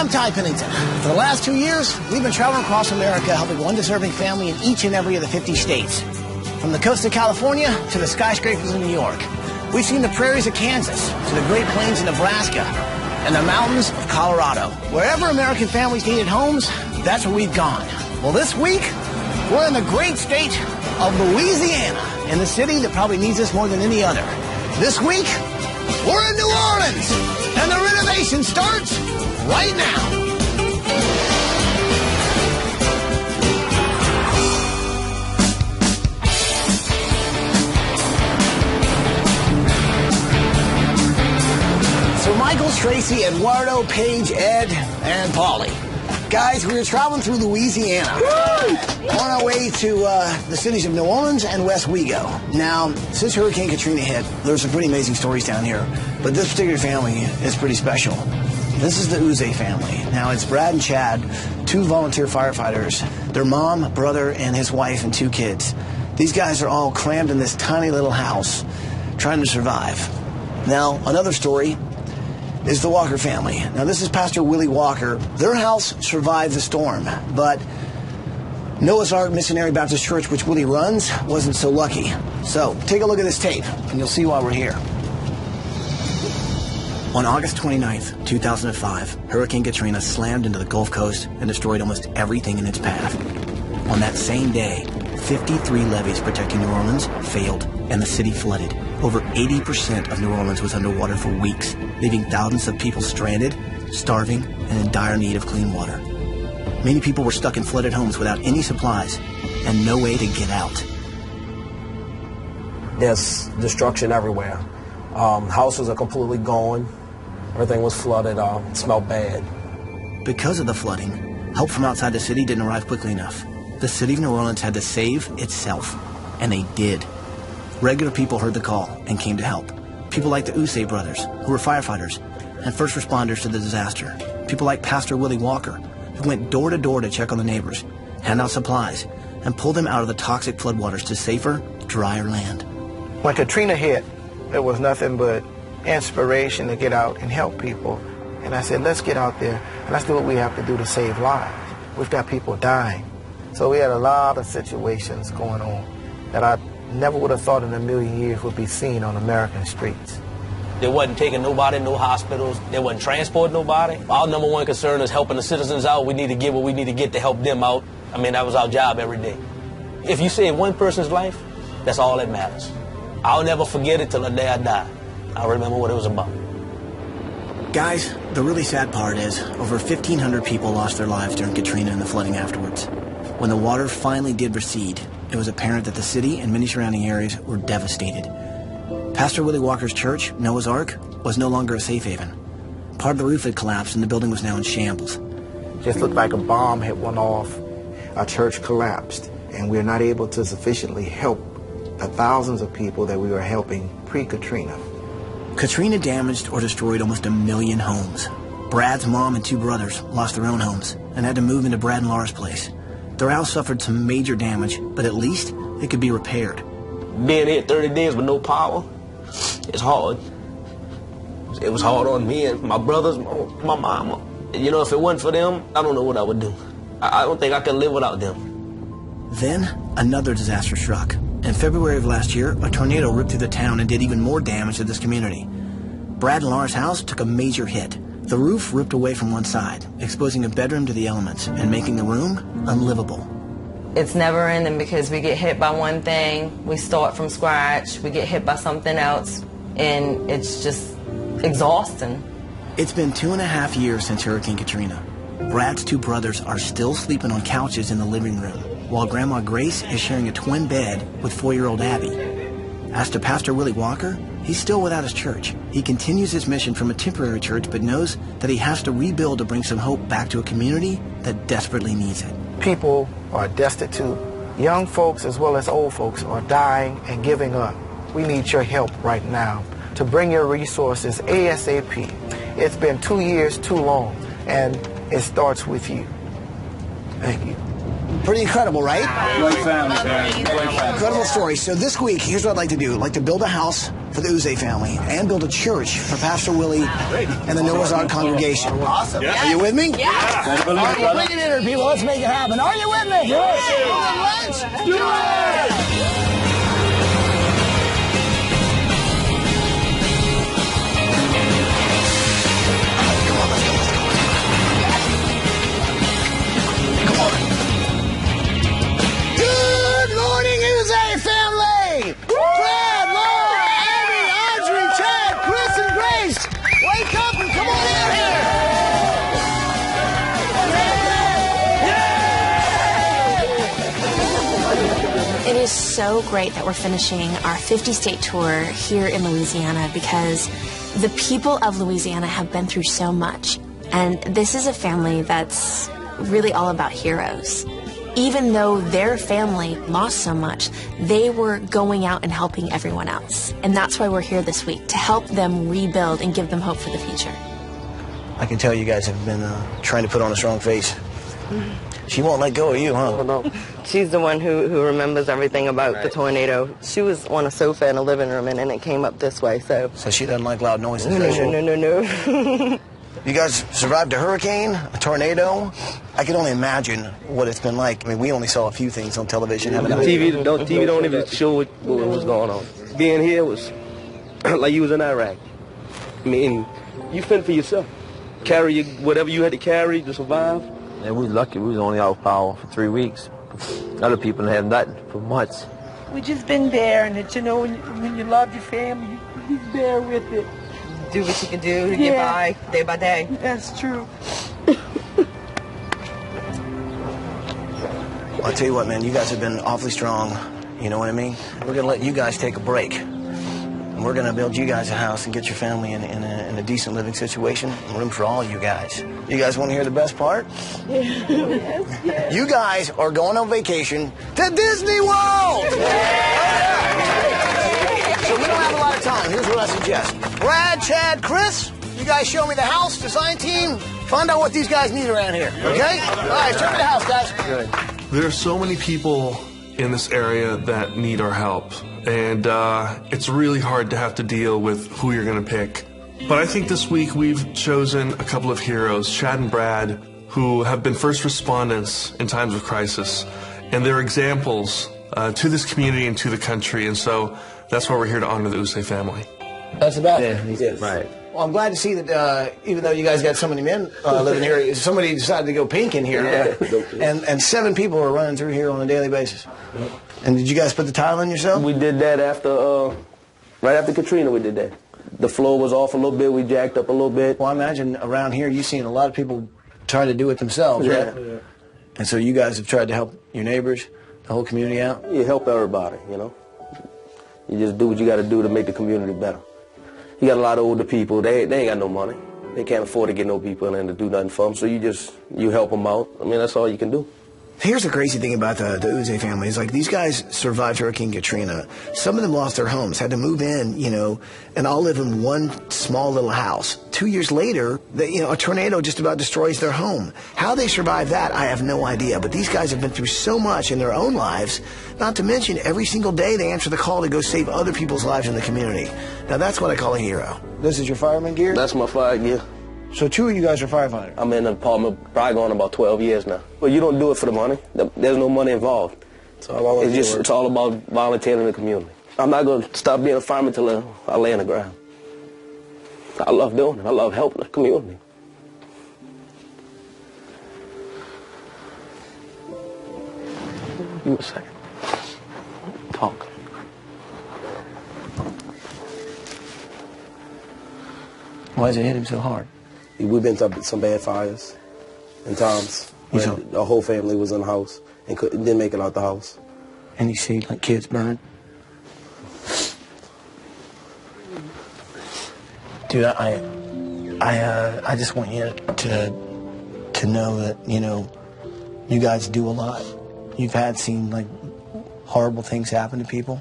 I'm Ty Pennington. For the last 2 years, we've been traveling across America helping one deserving family in each and every of the 50 states. From the coast of California to the skyscrapers of New York. We've seen the prairies of Kansas to the Great Plains of Nebraska and the mountains of Colorado. Wherever American families needed homes, that's where we've gone. Well, this week, we're in the great state of Louisiana, in the city that probably needs us more than any other. This week, we're in New Orleans, and the renovation starts right now. So Michael, Tracy, Eduardo, Paige, Ed, and Paulie. Guys, we were traveling through Louisiana on our way to the cities of New Orleans and West Wego. Now, since Hurricane Katrina hit, there's some pretty amazing stories down here, but this particular family is pretty special. This is the Usea family. Now, it's Brad and Chad, 2 volunteer firefighters, their mom, brother, and his wife and 2 kids. These guys are all crammed in this tiny little house, trying to survive. Now, another story is the Walker family. Now, this is Pastor Willie Walker. Their house survived the storm, but Noah's Ark Missionary Baptist Church, which Willie runs, wasn't so lucky. So, take a look at this tape, and you'll see why we're here. On August 29th, 2005, Hurricane Katrina slammed into the Gulf Coast and destroyed almost everything in its path. On that same day, 53 levees protecting New Orleans failed, and the city flooded. Over 80% of New Orleans was underwater for weeks, leaving thousands of people stranded, starving, and in dire need of clean water. Many people were stuck in flooded homes without any supplies and no way to get out. There's destruction everywhere. Houses are completely gone. Everything was flooded. It smelled bad. Because of the flooding, help from outside the city didn't arrive quickly enough. The city of New Orleans had to save itself, and they did. Regular people heard the call and came to help. People like the Usea brothers, who were firefighters and first responders to the disaster. People like Pastor Willie Walker, who went door to door to check on the neighbors, hand out supplies, and pull them out of the toxic floodwaters to safer, drier land. When Katrina hit, there was nothing but inspiration to get out and help people. And I said, let's get out there and let's do what we have to do to save lives. We've got people dying. So we had a lot of situations going on that I never would have thought in a million years would be seen on American streets. They wasn't taking nobody, no hospitals. They wasn't transporting nobody. Our number one concern is helping the citizens out. We need to get what we need to get to help them out. I mean, that was our job every day. If you save one person's life, that's all that matters. I'll never forget it till the day I die. I'll remember what it was about. Guys, the really sad part is over 1,500 people lost their lives during Katrina and the flooding afterwards. When the water finally did recede, it was apparent that the city and many surrounding areas were devastated. Pastor Willie Walker's church, Noah's Ark, was no longer a safe haven. Part of the roof had collapsed and the building was now in shambles. Just looked like a bomb had went off. Our church collapsed, and we're not able to sufficiently help the thousands of people that we were helping pre-Katrina. Katrina damaged or destroyed almost 1 million homes. Brad's mom and 2 brothers lost their own homes and had to move into Brad and Laura's place. Their house suffered some major damage, but at least it could be repaired. Being here 30 days with no power, it's hard. It was hard on me and my brothers, my mama. You know, if it wasn't for them, I don't know what I would do. I don't think I could live without them. Then, another disaster struck. In February of last year, a tornado ripped through the town and did even more damage to this community. Brad and Laura's house took a major hit. The roof ripped away from one side, exposing a bedroom to the elements and making the room unlivable. It's never ending because we get hit by one thing, we start from scratch, we get hit by something else, and it's just exhausting. It's been 2.5 years since Hurricane Katrina. Brad's 2 brothers are still sleeping on couches in the living room, while Grandma Grace is sharing a twin bed with 4-year-old Abby. As to Pastor Willie Walker, he's still without his church. He continues his mission from a temporary church, but knows that he has to rebuild to bring some hope back to a community that desperately needs it. People are destitute. Young folks as well as old folks are dying and giving up. We need your help right now to bring your resources ASAP. It's been 2 years too long, and it starts with you. Thank you. Pretty incredible, right? Great family, man. Great family. Incredible story. So this week, here's what I'd like to do. I'd like to build a house for the Usea family and build a church for Pastor Willie and the Noah's Ark congregation. Awesome. Are you with me? Yeah. All right, well, bring it in here, people. Let's make it happen. Are you with me? Let's do it! Good morning, Usea family! Brad, Laura, Abby, Audrey, Chad, Chris, and Grace! Wake up and come on in here! It is so great that we're finishing our 50-state tour here in Louisiana because the people of Louisiana have been through so much. And this is a family that's really all about heroes. Even though their family lost so much, they were going out and helping everyone else. And that's why we're here this week, to help them rebuild and give them hope for the future. I can tell you guys have been trying to put on a strong face. She won't let go of you, huh? No. She's the one who remembers everything about the tornado. She was on a sofa in a living room, and then it came up this way, so... So she doesn't like loud noises, No. You guys survived a hurricane, a tornado. I can only imagine what it's been like. I mean, we only saw a few things on television. TV don't even show what was going on. Being here was like you was in Iraq. I mean, you fend for yourself. Carry whatever you had to carry to survive. And we was lucky. We was only out of power for 3 weeks. Other people didn't have nothing for months. We just been there, and that, you know, when you love your family, you bear with it. Do what you can do to get by, day by day. That's true. Well, I'll tell you what, man, you guys have been awfully strong. You know what I mean? We're going to let you guys take a break. And we're going to build you guys a house and get your family in a decent living situation. Room for all you guys. You guys want to hear the best part? Yes. You guys are going on vacation to Disney World! So we don't have a lot of time. Here's what I suggest. Brad, Chad, Chris, you guys show me the house, design team, find out what these guys need around here, okay? All right, show me the house, guys. There are so many people in this area that need our help, and it's really hard to have to deal with who you're going to pick. But I think this week we've chosen a couple of heroes, Chad and Brad, who have been first responders in times of crisis, and they're examples to this community and to the country, and so that's why we're here to honor the Usea family. That's about Yeah, it. yes. Right. Well, I'm glad to see that even though you guys got so many men living here, somebody decided to go pink in here. Yeah. And 7 people are running through here on a daily basis. And did you guys put the tile in yourself? We did that after, right after Katrina. We did that. The floor was off a little bit. We jacked up a little bit. Well, I imagine around here you've seen a lot of people try to do it themselves, right? Yeah. And so you guys have tried to help your neighbors, the whole community out? You help everybody, you know. You just do what you got to do to make the community better. You got a lot of older people. They ain't got no money. They can't afford to get no people in to do nothing for them. So you help them out. I mean, that's all you can do. Here's the crazy thing about the Usea family is, like, these guys survived Hurricane Katrina. Some of them lost their homes, had to move in, you know, and all live in one small little house. 2 years later, a tornado just about destroys their home. How they survived that, I have no idea. But these guys have been through so much in their own lives, not to mention every single day they answer the call to go save other people's lives in the community. Now, that's what I call a hero. This is your fireman gear? That's my fire gear. So 2 of you guys are firefighters? I'm in an apartment probably going about 12 years now. Well, you don't do it for the money. There's no money involved. It's all about volunteering in the community. I'm not going to stop being a fireman until I lay on the ground. I love doing it. I love helping the community. Give me a second. Talk. Why does it hit him so hard? We've been through some bad fires in times when the whole family was in the house and didn't make it out the house. And you see, like, kids burn? Dude, I just want you to know that, you know, you guys do a lot. You've seen, like, horrible things happen to people,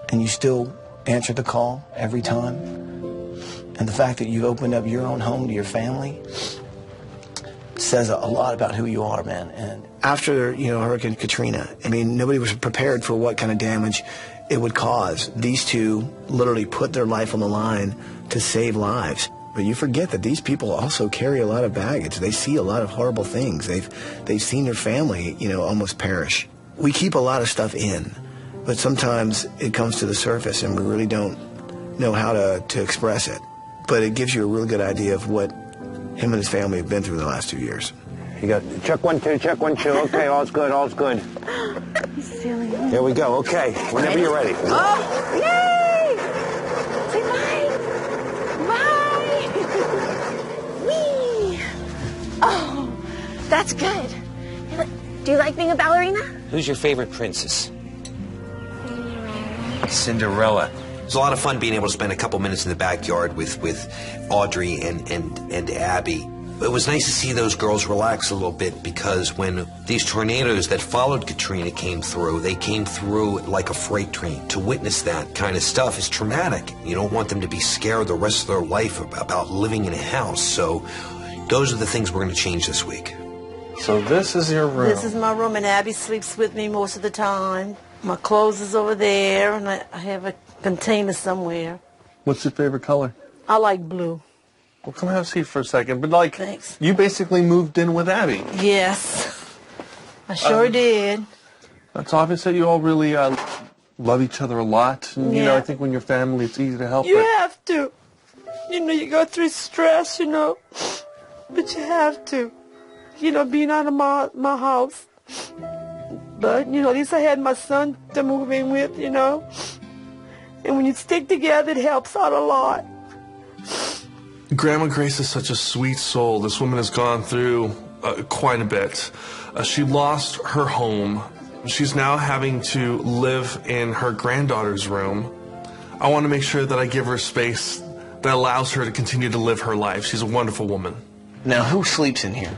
and you still answer the call every time. And the fact that you've opened up your own home to your family says a lot about who you are, man. And after, Hurricane Katrina, I mean, nobody was prepared for what kind of damage it would cause. These two literally put their life on the line to save lives. But you forget that these people also carry a lot of baggage. They see a lot of horrible things. They've seen their family, almost perish. We keep a lot of stuff in, but sometimes it comes to the surface and we really don't know how to express it. But it gives you a really good idea of what him and his family have been through the last 2 years. You got check 1, 2, check 1, 2. Okay, all's good, all's good. He's stealing it. Here we go. Okay, whenever you're ready. Oh, yay! Say bye. Bye. Whee! Oh, that's good. Do you like being a ballerina? Who's your favorite princess? Cinderella. It was a lot of fun being able to spend a couple minutes in the backyard with Audrey and Abby. It was nice to see those girls relax a little bit because when these tornadoes that followed Katrina came through, they came through like a freight train. To witness that kind of stuff is traumatic. You don't want them to be scared the rest of their life about living in a house. So those are the things we're going to change this week. So this is your room. This is my room, and Abby sleeps with me most of the time. My clothes is over there, and I have a container somewhere. What's your favorite color? I like blue. Well, come have a seat for a second. But, Thanks. You basically moved in with Abby. Yes, I sure did. It's obvious that you all really love each other a lot. And, Yeah. I think when you're family, it's easy to help. You have to. You go through stress, but you have to. Being out of my house. But, at least I had my son to move in with, And when you stick together, it helps out a lot. Grandma Grace is such a sweet soul. This woman has gone through quite a bit. She lost her home. She's now having to live in her granddaughter's room. I want to make sure that I give her space that allows her to continue to live her life. She's a wonderful woman. Now, who sleeps in here?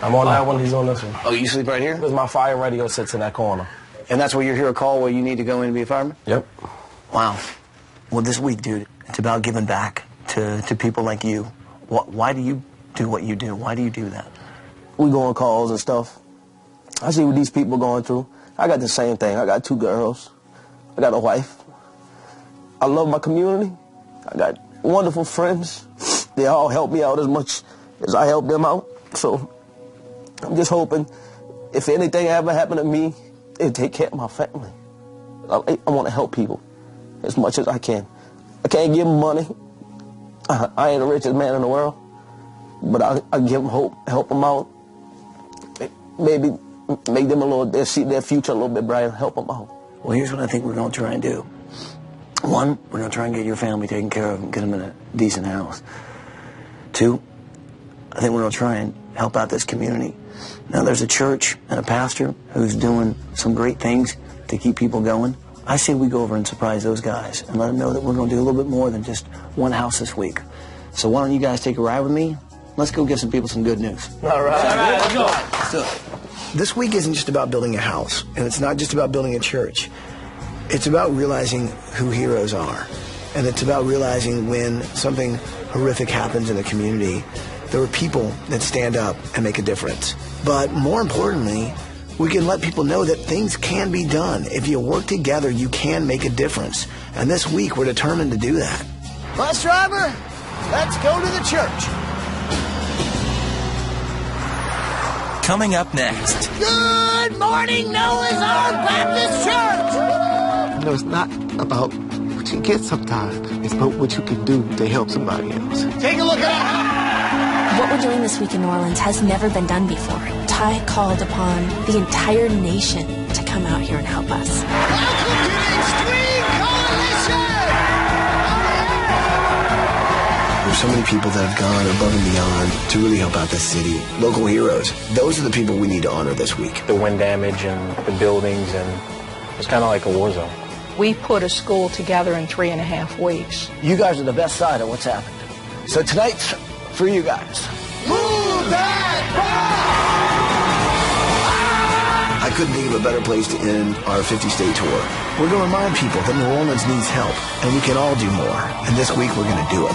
I'm on that one, he's on this one. Oh, you sleep right here? Because my fire radio sits in that corner. And that's where you hear a call where you need to go in and be a fireman? Yep. Wow. Well, this week, dude, it's about giving back to people like you. Why do you do what you do? Why do you do that? We go on calls and stuff. I see what these people going through. I got the same thing. I got 2 girls. I got a wife. I love my community. I got wonderful friends. They all help me out as much as I help them out. So I'm just hoping if anything ever happened to me, it'd take care of my family. I want to help people as much as I can. I can't give them money. I ain't the richest man in the world, but I give them hope, help them out. Maybe make them see their future a little bit brighter, help them out. Well, here's what I think we're going to try and do. 1, we're going to try and get your family taken care of and get them in a decent house. 2, I think we're going to try and help out this community. Now, there's a church and a pastor who's doing some great things to keep people going. I say we go over and surprise those guys and let them know that we're going to do a little bit more than just one house this week. So why don't you guys take a ride with me? Let's go give some people some good news. All right. Let's go. So, this week isn't just about building a house, and it's not just about building a church. It's about realizing who heroes are. And it's about realizing when something horrific happens in a community, there are people that stand up and make a difference. But more importantly, we can let people know that things can be done. If you work together, you can make a difference. And this week, we're determined to do that. Bus driver, let's go to the church. Coming up next. Good morning, Noah's Ark Baptist Church. It's not about what you get sometimes. It's about what you can do to help somebody else. Take a look at What we're doing this week in New Orleans has never been done before. Ty called upon the entire nation to come out here and help us. Welcome to the Extreme Coalition! There's so many people that have gone above and beyond to really help out this city. Local heroes. Those are the people we need to honor this week. The wind damage and the buildings, and it's kind of like a war zone. We put a school together in 3.5 weeks. You guys are the best side of what's happened. So tonight's for you guys. Move that bar! I couldn't think of a better place to end our 50-state tour. We're going to remind people that New Orleans needs help, and we can all do more. And this week, we're going to do it.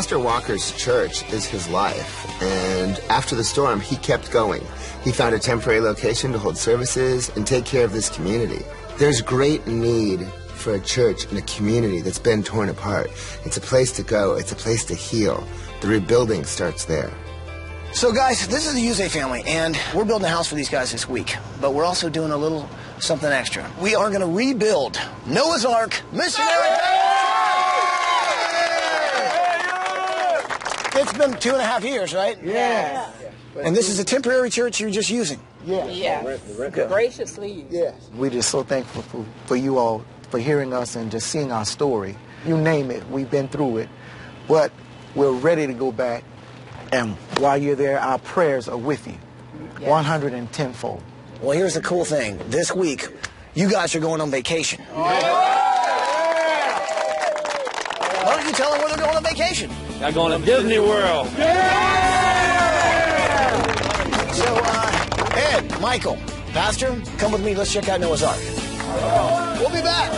Pastor Walker's church is his life, and after the storm, he kept going. He found a temporary location to hold services and take care of this community. There's great need for a church and a community that's been torn apart. It's a place to go. It's a place to heal. The rebuilding starts there. So guys, this is the Usea family, and we're building a house for these guys this week, but we're also doing a little something extra. We are going to rebuild Noah's Ark Missionary. It's been 2.5 years, right? Yeah. And this is a temporary church you're just using? Yeah. Graciously. Yes. We're just so thankful for you all, for hearing us and just seeing our story. You name it, we've been through it. But we're ready to go back. And while you're there, our prayers are with you. 110-fold. Well, here's the cool thing. This week, you guys are going on vacation. Why don't you tell them where they're going on vacation? I'm going to Disney World. So, Ed, Michael, Pastor, come with me. Let's check out Noah's Ark. We'll be back.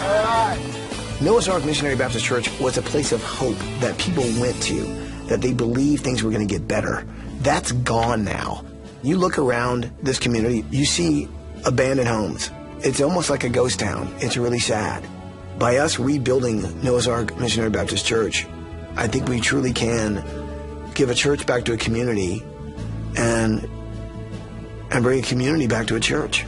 Noah's Ark Missionary Baptist Church was a place of hope that people went to, that they believed things were going to get better. That's gone now. You look around this community, you see abandoned homes. It's almost like a ghost town. It's really sad. By us rebuilding Noah's Ark Missionary Baptist Church, I think we truly can give a church back to a community and bring a community back to a church.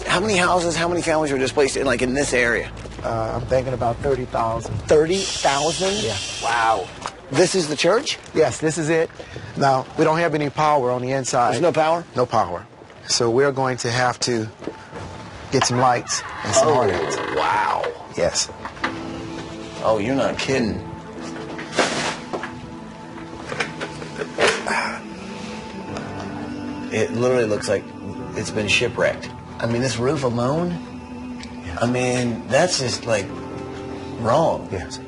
How many houses, how many families were displaced in this area? I'm thinking about 30,000. 30,000? Yeah. Wow. This is the church? Yes, this is it. Now, we don't have any power on the inside. There's no power? No power. So we're going to have to get some lights and some harnets. Wow. Yes. Oh, you're not kidding. It literally looks like it's been shipwrecked. I mean, this roof alone, I mean, that's just wrong. Yes.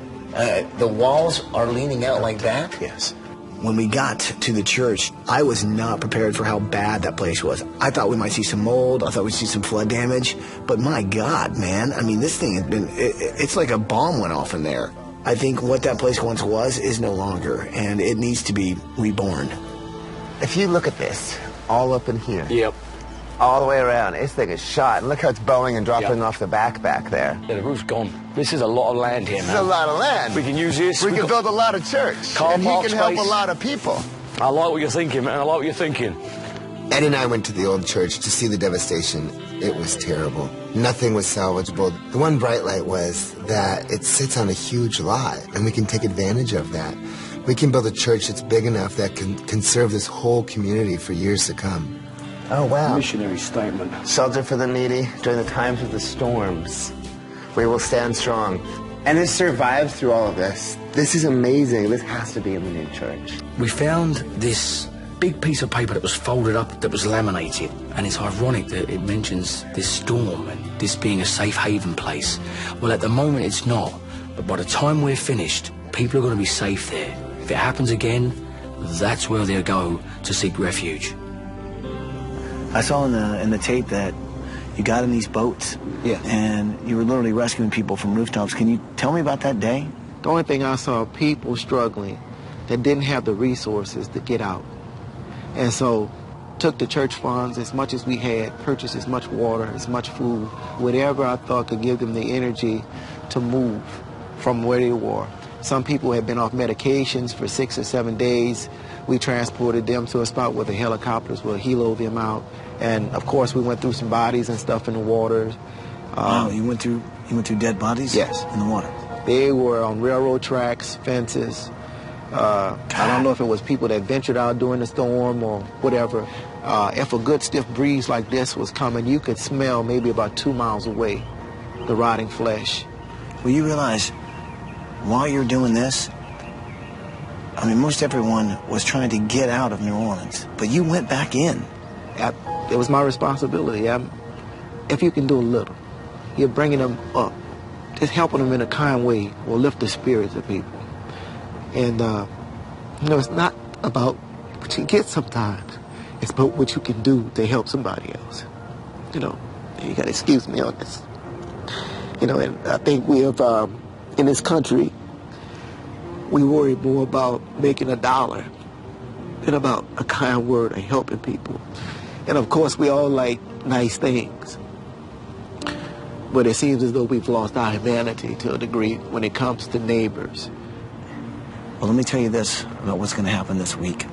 The walls are leaning out like that? Yes. When we got to the church, I was not prepared for how bad that place was. I thought we might see some mold. I thought we'd see some flood damage. But my God, man, I mean, this thing has been, it's like a bomb went off in there. I think what that place once was is no longer, and it needs to be reborn. If you look at this, all up in here. Yep. All the way around. This thing is shot. And look how it's bowing and dropping off the back there. Yeah, the roof's gone. This is a lot of land here, man. This is a lot of land. We can use this. We can build a lot of church. Car and he park can help space. a lot of people. I like what you're thinking, man. I like what you're thinking. Ed and I went to the old church to see the devastation. It was terrible. Nothing was salvageable. The one bright light was that it sits on a huge lot, and we can take advantage of that. We can build a church that's big enough that can serve this whole community for years to come. Oh, wow. Missionary statement. Shelter for the needy during the times of the storms. We will stand strong. And it survived through all of this. This is amazing. This has to be in the new church. We found this big piece of paper that was folded up, that was laminated. And it's ironic that it mentions this storm and this being a safe haven place. Well, at the moment it's not. But by the time we're finished, people are going to be safe there. If it happens again, that's where they'll go to seek refuge. I saw in the tape that you got in these boats. Yeah. And you were literally rescuing people from rooftops. Can you tell me about that day? The only thing I saw, people struggling that didn't have the resources to get out. And so took the church funds as much as we had, purchased as much water, as much food, whatever I thought could give them the energy to move from where they were. Some people had been off medications for 6 or 7 days. We transported them to a spot where the helicopters will helo them out. And of course we went through some bodies and stuff in the waters. Wow, you went through dead bodies? Yes. In the water? They were on railroad tracks, fences. I don't know if it was people that ventured out during the storm or whatever. If a good stiff breeze like this was coming, you could smell maybe about 2 miles away the rotting flesh. Well, you realize while you're doing this, I mean, most everyone was trying to get out of New Orleans, but you went back in. It was my responsibility. If you can do a little, you're bringing them up. Just helping them in a kind way will lift the spirits of people. And, it's not about what you get sometimes. It's about what you can do to help somebody else. You got to excuse me on this. And I think we have, in this country, We worry more about making a dollar than about a kind word and helping people. And of course, we all like nice things. But it seems as though we've lost our humanity to a degree when it comes to neighbors. Well, let me tell you this about what's going to happen this week.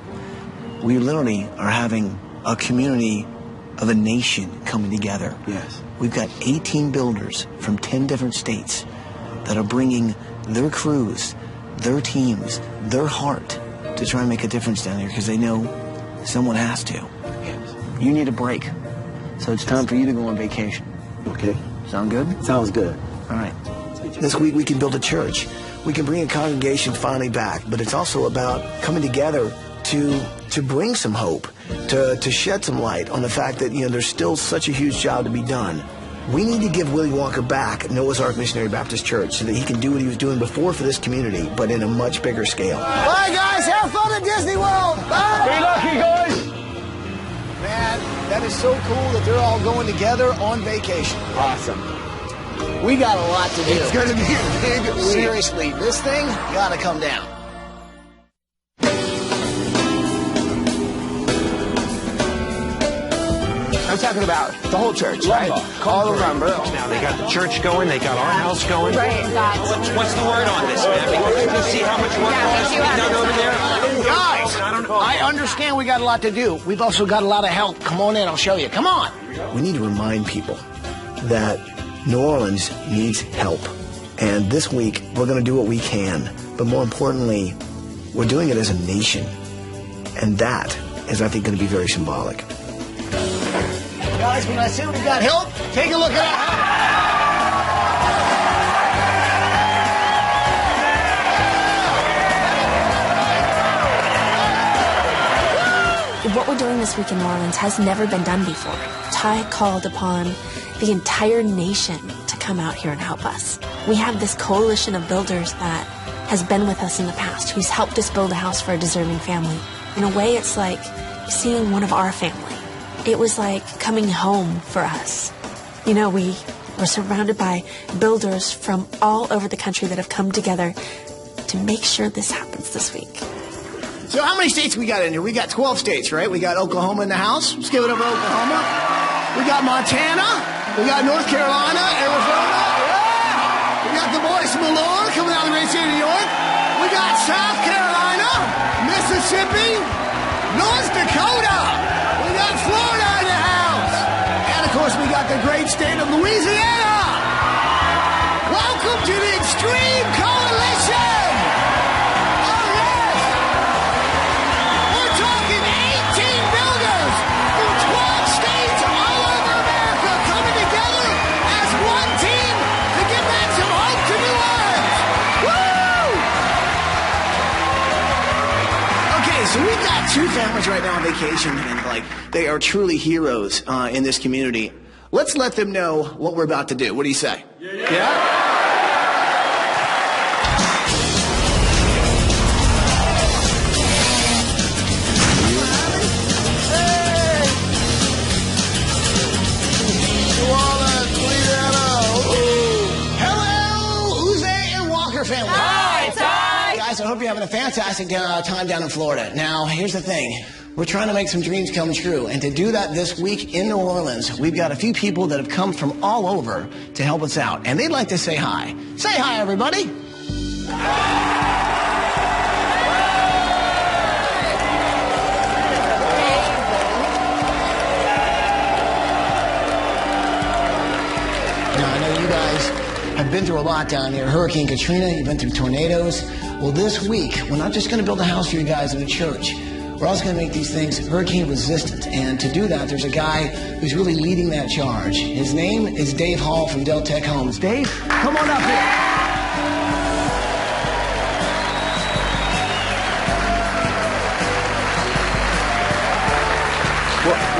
We literally are having a community of a nation coming together. Yes. We've got 18 builders from 10 different states that are bringing their crews, their teams, their heart to try and make a difference down here because they know someone has to. Yes. You need a break. So it's time for you to go on vacation. Okay. Sound good? Sounds good. All right. This week we can build a church. We can bring a congregation finally back, but it's also about coming together to bring some hope, to shed some light on the fact that, there's still such a huge job to be done. We need to give Willie Walker back Noah's Ark Missionary Baptist Church so that he can do what he was doing before for this community, but in a much bigger scale. Bye, guys. Have fun at Disney World. Bye. Be lucky, guys. Man, that is so cool that they're all going together on vacation. Awesome. We got a lot to do. It's going to be a big week. Seriously, this thing got to come down. I'm talking about the whole church, right? All the lumber. Now they got the church going, they got our house going. Right, What's the word on this, man? Because you see how much work has to be done over there? Guys, I understand we got a lot to do. We've also got a lot of help. Come on in, I'll show you. Come on. We need to remind people that New Orleans needs help. And this week, we're going to do what we can. But more importantly, we're doing it as a nation. And that is, I think, going to be very symbolic. Guys, when I say we've got help, take a look at it. What we're doing this week in New Orleans has never been done before. Ty called upon the entire nation to come out here and help us. We have this coalition of builders that has been with us in the past, who's helped us build a house for a deserving family. In a way, it's like seeing one of our family. It was like coming home for us. We were surrounded by builders from all over the country that have come together to make sure this happens this week. So how many states we got in here? We got 12 states, right? We got Oklahoma in the house. Let's give it up for Oklahoma. We got Montana. We got North Carolina, Arizona. Yeah! We got the boys from Malone coming out of the great state of New York. We got South Carolina, Mississippi, North Dakota. We got Florida in the house. And, of course, we got the great state of Louisiana. Welcome to the Extreme Coalition. Oh, yes. We're talking 18 builders from 12 states all over America coming together as one team to give back some hope to New Orleans. Woo! Okay, so we've got two families right now on vacation, and they are truly heroes in this community. Let's let them know what we're about to do. What do you say? Yeah? Hello, Usea and Walker family. Hi, Ty. Guys, I hope you're having a fantastic time down in Florida. Now, here's the thing. We're trying to make some dreams come true. And to do that this week in New Orleans, we've got a few people that have come from all over to help us out. And they'd like to say hi. Say hi, everybody. Now, I know you guys have been through a lot down here. Hurricane Katrina, you've been through tornadoes. Well, this week, we're not just going to build a house for you guys in a church. We're also going to make these things hurricane resistant. And to do that, there's a guy who's really leading that charge. His name is Dave Hall from Del Tech Homes. Dave, come on up here.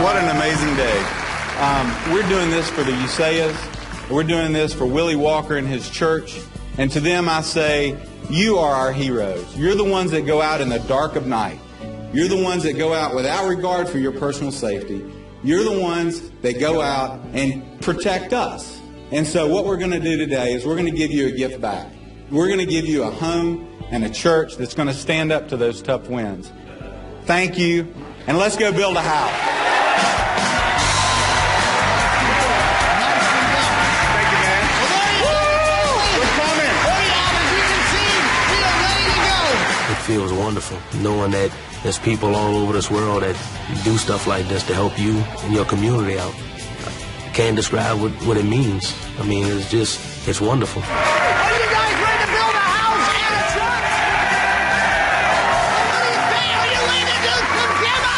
What an amazing day. We're doing this for the Useas. We're doing this for Willie Walker and his church. And to them I say, you are our heroes. You're the ones that go out in the dark of night. You're the ones that go out without regard for your personal safety. You're the ones that go out and protect us. And so what we're going to do today is we're going to give you a gift back. We're going to give you a home and a church that's going to stand up to those tough winds. Thank you, and let's go build a house. It feels wonderful knowing that there's people all over this world that do stuff like this to help you and your community out. I can't describe what it means. I mean, it's wonderful. Are you guys ready to build a house and a church? What do you say? Are you ready to do some demo?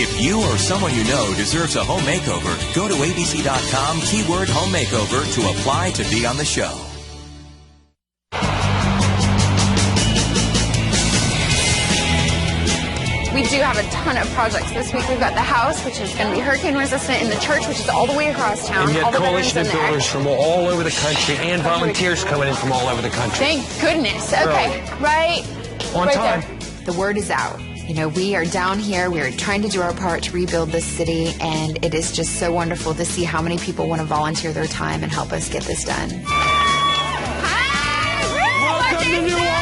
If you or someone you know deserves a home makeover, go to abc.com, keyword home makeover to apply to be on the show. We do have a ton of projects this week. We've got the house, which is going to be hurricane resistant, and the church, which is all the way across town. And you all have the coalition of veterans in there. builders from all over the country and volunteers coming in from all over the country. Thank goodness. Okay, right. On right time. There. The word is out. You know, we are down here. We are trying to do our part to rebuild this city, and it is just so wonderful to see how many people want to volunteer their time and help us get this done. Welcome to New Orleans!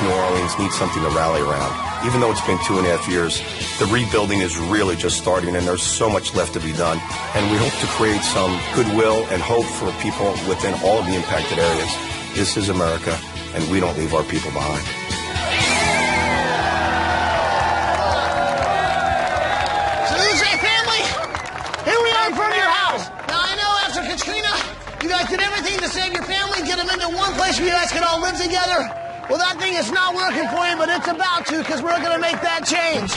New Orleans needs something to rally around. Even though it's been 2.5 years, the rebuilding is really just starting and there's so much left to be done. And we hope to create some goodwill and hope for people within all of the impacted areas. This is America, and we don't leave our people behind. So Usea family, here we are in front of your house. Now I know after Katrina, you guys did everything to save your family, get them into one place where you guys can all live together. Well, that thing is not working for you, but it's about to, because we're going to make that change.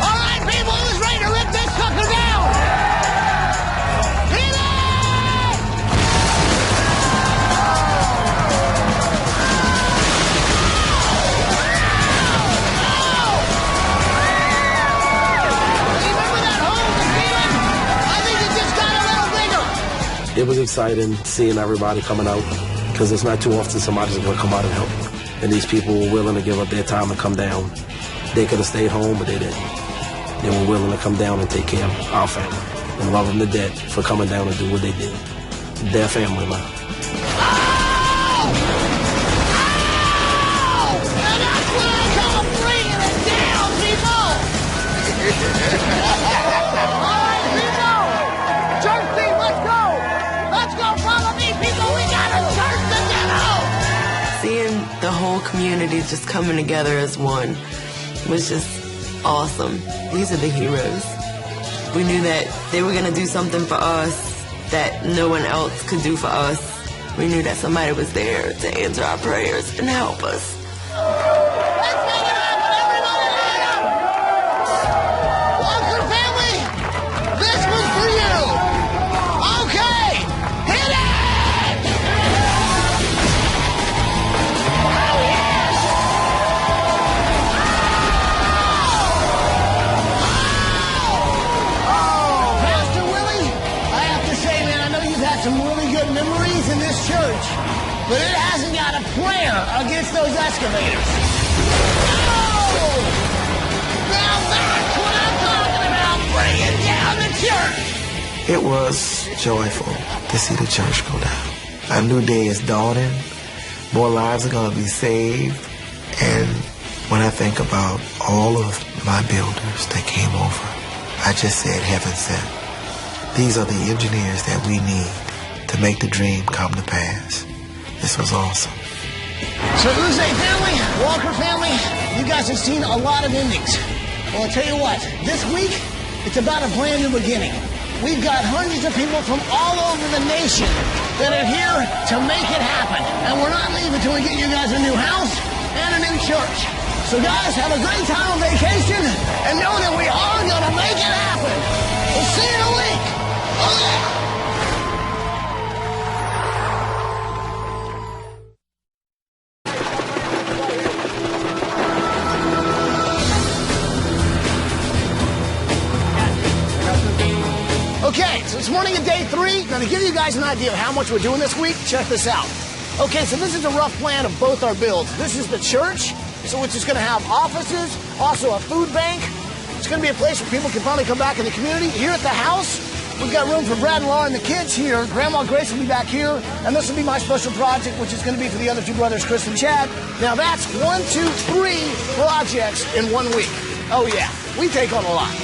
All right, people, who's ready to rip this sucker down? Hit it! Remember that hole in the ceiling? I think it just got a little bigger. It was exciting seeing everybody coming out, because it's not too often somebody's going to come out and help. And these people were willing to give up their time and come down. They could have stayed home, but they didn't. They were willing to come down and take care of our family and love them to death for coming down and do what they did. Their family now. Oh! Oh! And that's when I come bringing it down, people! All right, people! Church team, let's go! Let's go, follow me, people! We got a church to demo! Seeing the whole community just coming together as one was just awesome. These are the heroes. We knew that they were going to do something for us that no one else could do for us. We knew that somebody was there to answer our prayers and help us. Let's make it happen, everybody! Line up! Walker family, this was for you! Okay, hit it! Some really good memories in this church, but it hasn't got a prayer against those excavators. Oh! Now that's what I'm talking about, bringing down the church! It was joyful to see the church go down. A new day is dawning. More lives are going to be saved. And when I think about all of my builders that came over, I just said heaven sent. These are the engineers that we need to make the dream come to pass. This was awesome. So Usea family, Walker family, you guys have seen a lot of endings. Well, I'll tell you what, this week, it's about a brand new beginning. We've got hundreds of people from all over the nation that are here to make it happen. And we're not leaving until we get you guys a new house and a new church. So guys, have a great time on vacation and know that we are going to make it happen. We'll see you in a week. Oh yeah! Okay, so this morning at day 3, now to give you guys an idea of how much we're doing this week, check this out. Okay, so this is a rough plan of both our builds. This is the church, so which is going to have offices, also a food bank. It's going to be a place where people can finally come back in the community. Here at the house, we've got room for Brad and Laura and the kids here. Grandma Grace will be back here, and this will be my special project, which is going to be for the other 2 brothers, Chris and Chad. Now that's 1, 2, 3 projects in 1 week. Oh yeah, we take on a lot.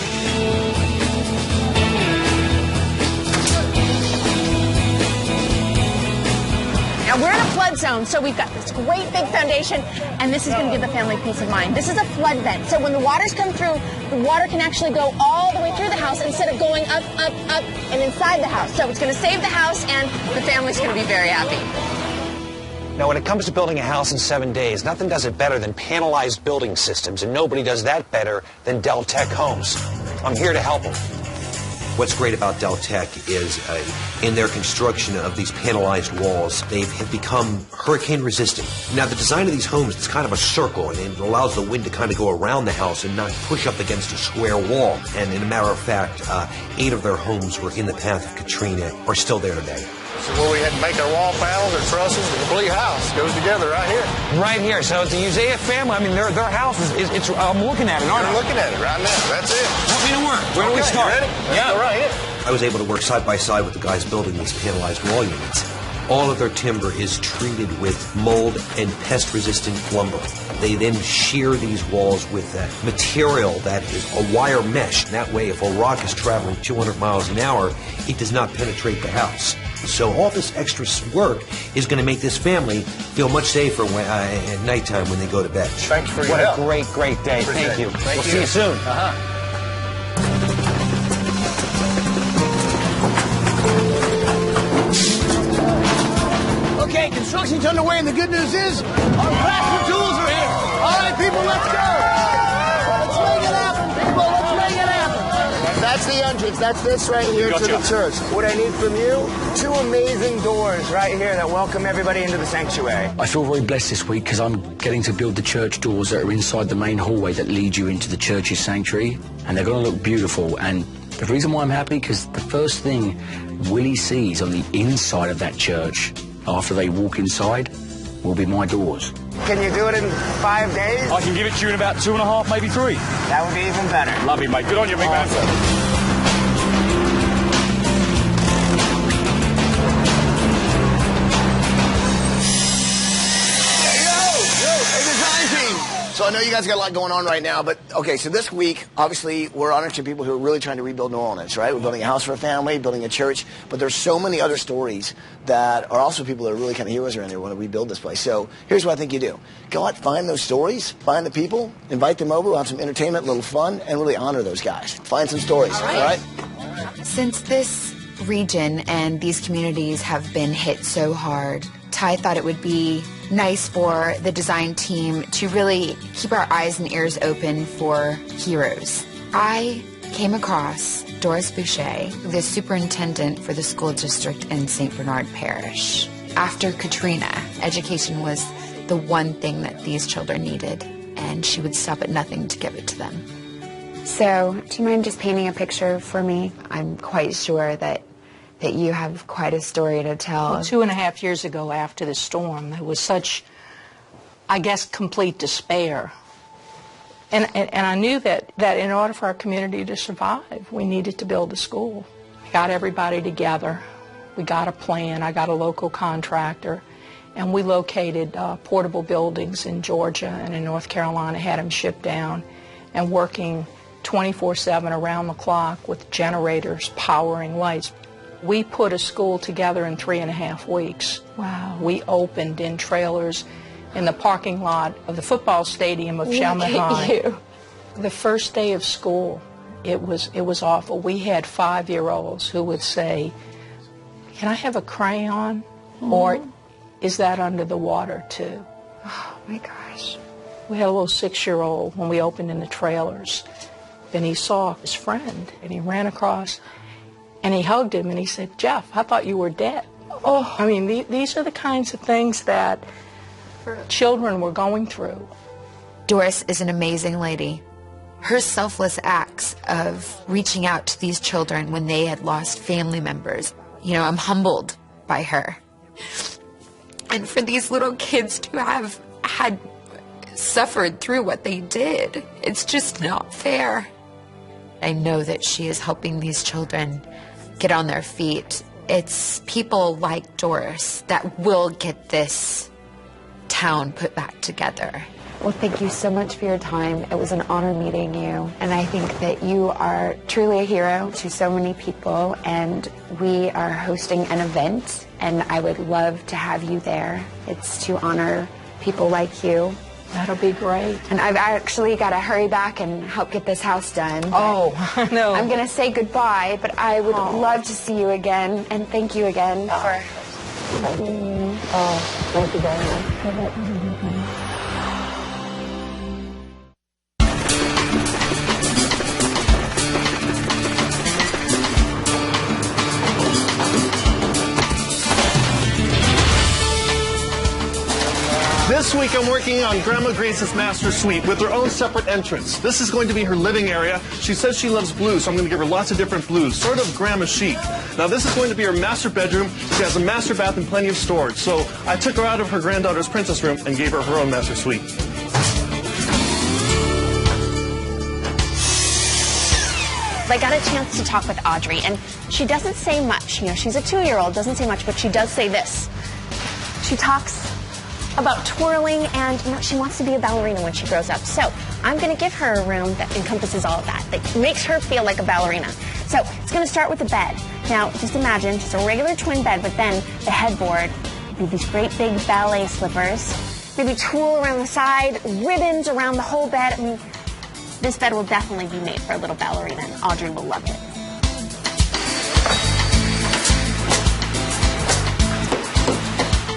Now, we're in a flood zone, so we've got this great big foundation, and this is going to give the family peace of mind. This is a flood vent, so when the waters come through, the water can actually go all the way through the house instead of going up, up, up, and inside the house. So it's going to save the house, and the family's going to be very happy. Now, when it comes to building a house in 7 days, nothing does it better than panelized building systems, and nobody does that better than Del Tech Homes. I'm here to help them. What's great about Del Tech is in their construction of these panelized walls, they have become hurricane resistant. Now, the design of these homes, it's kind of a circle, and it allows the wind to kind of go around the house and not push up against a square wall. And in a matter of fact, 8 of their homes were in the path of Katrina, are still there today. So where we had to make our wall panels or trusses, the complete house goes together right here. Right here. So it's the Usea family. I mean, their house is I'm looking at it, aren't I? You're looking at it right now. That's it. Help me to work. Where do we start? You ready? Let's go right here. I was able to work side by side with the guys building these panelized wall units. All of their timber is treated with mold and pest-resistant lumber. They then shear these walls with material that is a wire mesh. That way, if a rock is traveling 200 miles an hour, it does not penetrate the house. So all this extra work is going to make this family feel much safer at nighttime when they go to bed. Thanks for your help. What a great, great day. Thank you. We'll see you soon. Okay, construction's underway, and the good news is our practical tools are here. All right, people, let's go. Let's make it happen, people. Let's make it happen. That's the entrance. That's this right here to the church. What I need from you, 2 amazing doors right here that welcome everybody into the sanctuary. I feel very blessed this week because I'm getting to build the church doors that are inside the main hallway that lead you into the church's sanctuary, and they're going to look beautiful. And the reason why I'm happy, because the first thing Willie sees on the inside of that church after they walk inside will be my doors. Can you do it in 5 days? I can give it to you in about 2.5, maybe 3. That would be even better. Love you, mate. Good on you, big man. So I know you guys got a lot going on right now, but okay, so this week, obviously, we're honoring some people who are really trying to rebuild New Orleans, right? We're building a house for a family, building a church, but there's so many other stories that are also people that are really kind of heroes around here who want to rebuild this place. So here's what I think you do. Go out, find those stories, find the people, invite them over, we'll have some entertainment, a little fun, and really honor those guys. Find some stories, all right? Since this region and these communities have been hit so hard, Ty thought it would be nice for the design team to really keep our eyes and ears open for heroes. I came across Doris Boucher, the superintendent for the school district in St. Bernard Parish. After Katrina, education was the one thing that these children needed, and she would stop at nothing to give it to them. So, do you mind just painting a picture for me? I'm quite sure that you have quite a story to tell. Well, 2.5 years ago after the storm, there was such, I guess, complete despair. And I knew that in order for our community to survive, we needed to build a school. We got everybody together. We got a plan. I got a local contractor. And we located portable buildings in Georgia and in North Carolina, had them shipped down, and working 24/7 around the clock with generators powering lights. We put a school together in 3.5 weeks. Wow. We opened in trailers in the parking lot of the football stadium of Chalmette High. The first day of school, it was awful. We had 5-year-olds who would say, "Can I have a crayon?" Or, "Is that under the water too?" Oh my gosh. We had a little 6-year-old when we opened in the trailers, and he saw his friend, and he ran across, and he hugged him, and he said, "Jeff, I thought you were dead." Oh, I mean, these are the kinds of things that children were going through. Doris is an amazing lady. Her selfless acts of reaching out to these children when they had lost family members, I'm humbled by her. And for these little kids to have had suffered through what they did, it's just not fair. I know that she is helping these children get on their feet. It's people like Doris that will get this town put back together. Well, thank you so much for your time. It was an honor meeting you, and I think that you are truly a hero to so many people, and we are hosting an event, and I would love to have you there. It's to honor people like you. That'll be great. And I've actually got to hurry back and help get this house done. Oh, no. I'm going to say goodbye, but I would love to see you again, and thank you again for... Thank you very much. This week I'm working on Grandma Grace's master suite with her own separate entrance. This is going to be her living area. She says she loves blue, so I'm going to give her lots of different blues, sort of grandma chic. Now this is going to be her master bedroom. She has a master bath and plenty of storage. So I took her out of her granddaughter's princess room and gave her her own master suite. I got a chance to talk with Audrey, and she doesn't say much. She's a 2-year-old, doesn't say much, but she does say this. She talks about twirling, and she wants to be a ballerina when she grows up. So I'm going to give her a room that encompasses all of that makes her feel like a ballerina. So it's going to start with the bed. Now, just imagine just a regular twin bed, but then the headboard would be these great big ballet slippers, maybe tulle around the side, ribbons around the whole bed. I mean, this bed will definitely be made for a little ballerina, and Audrey will love it.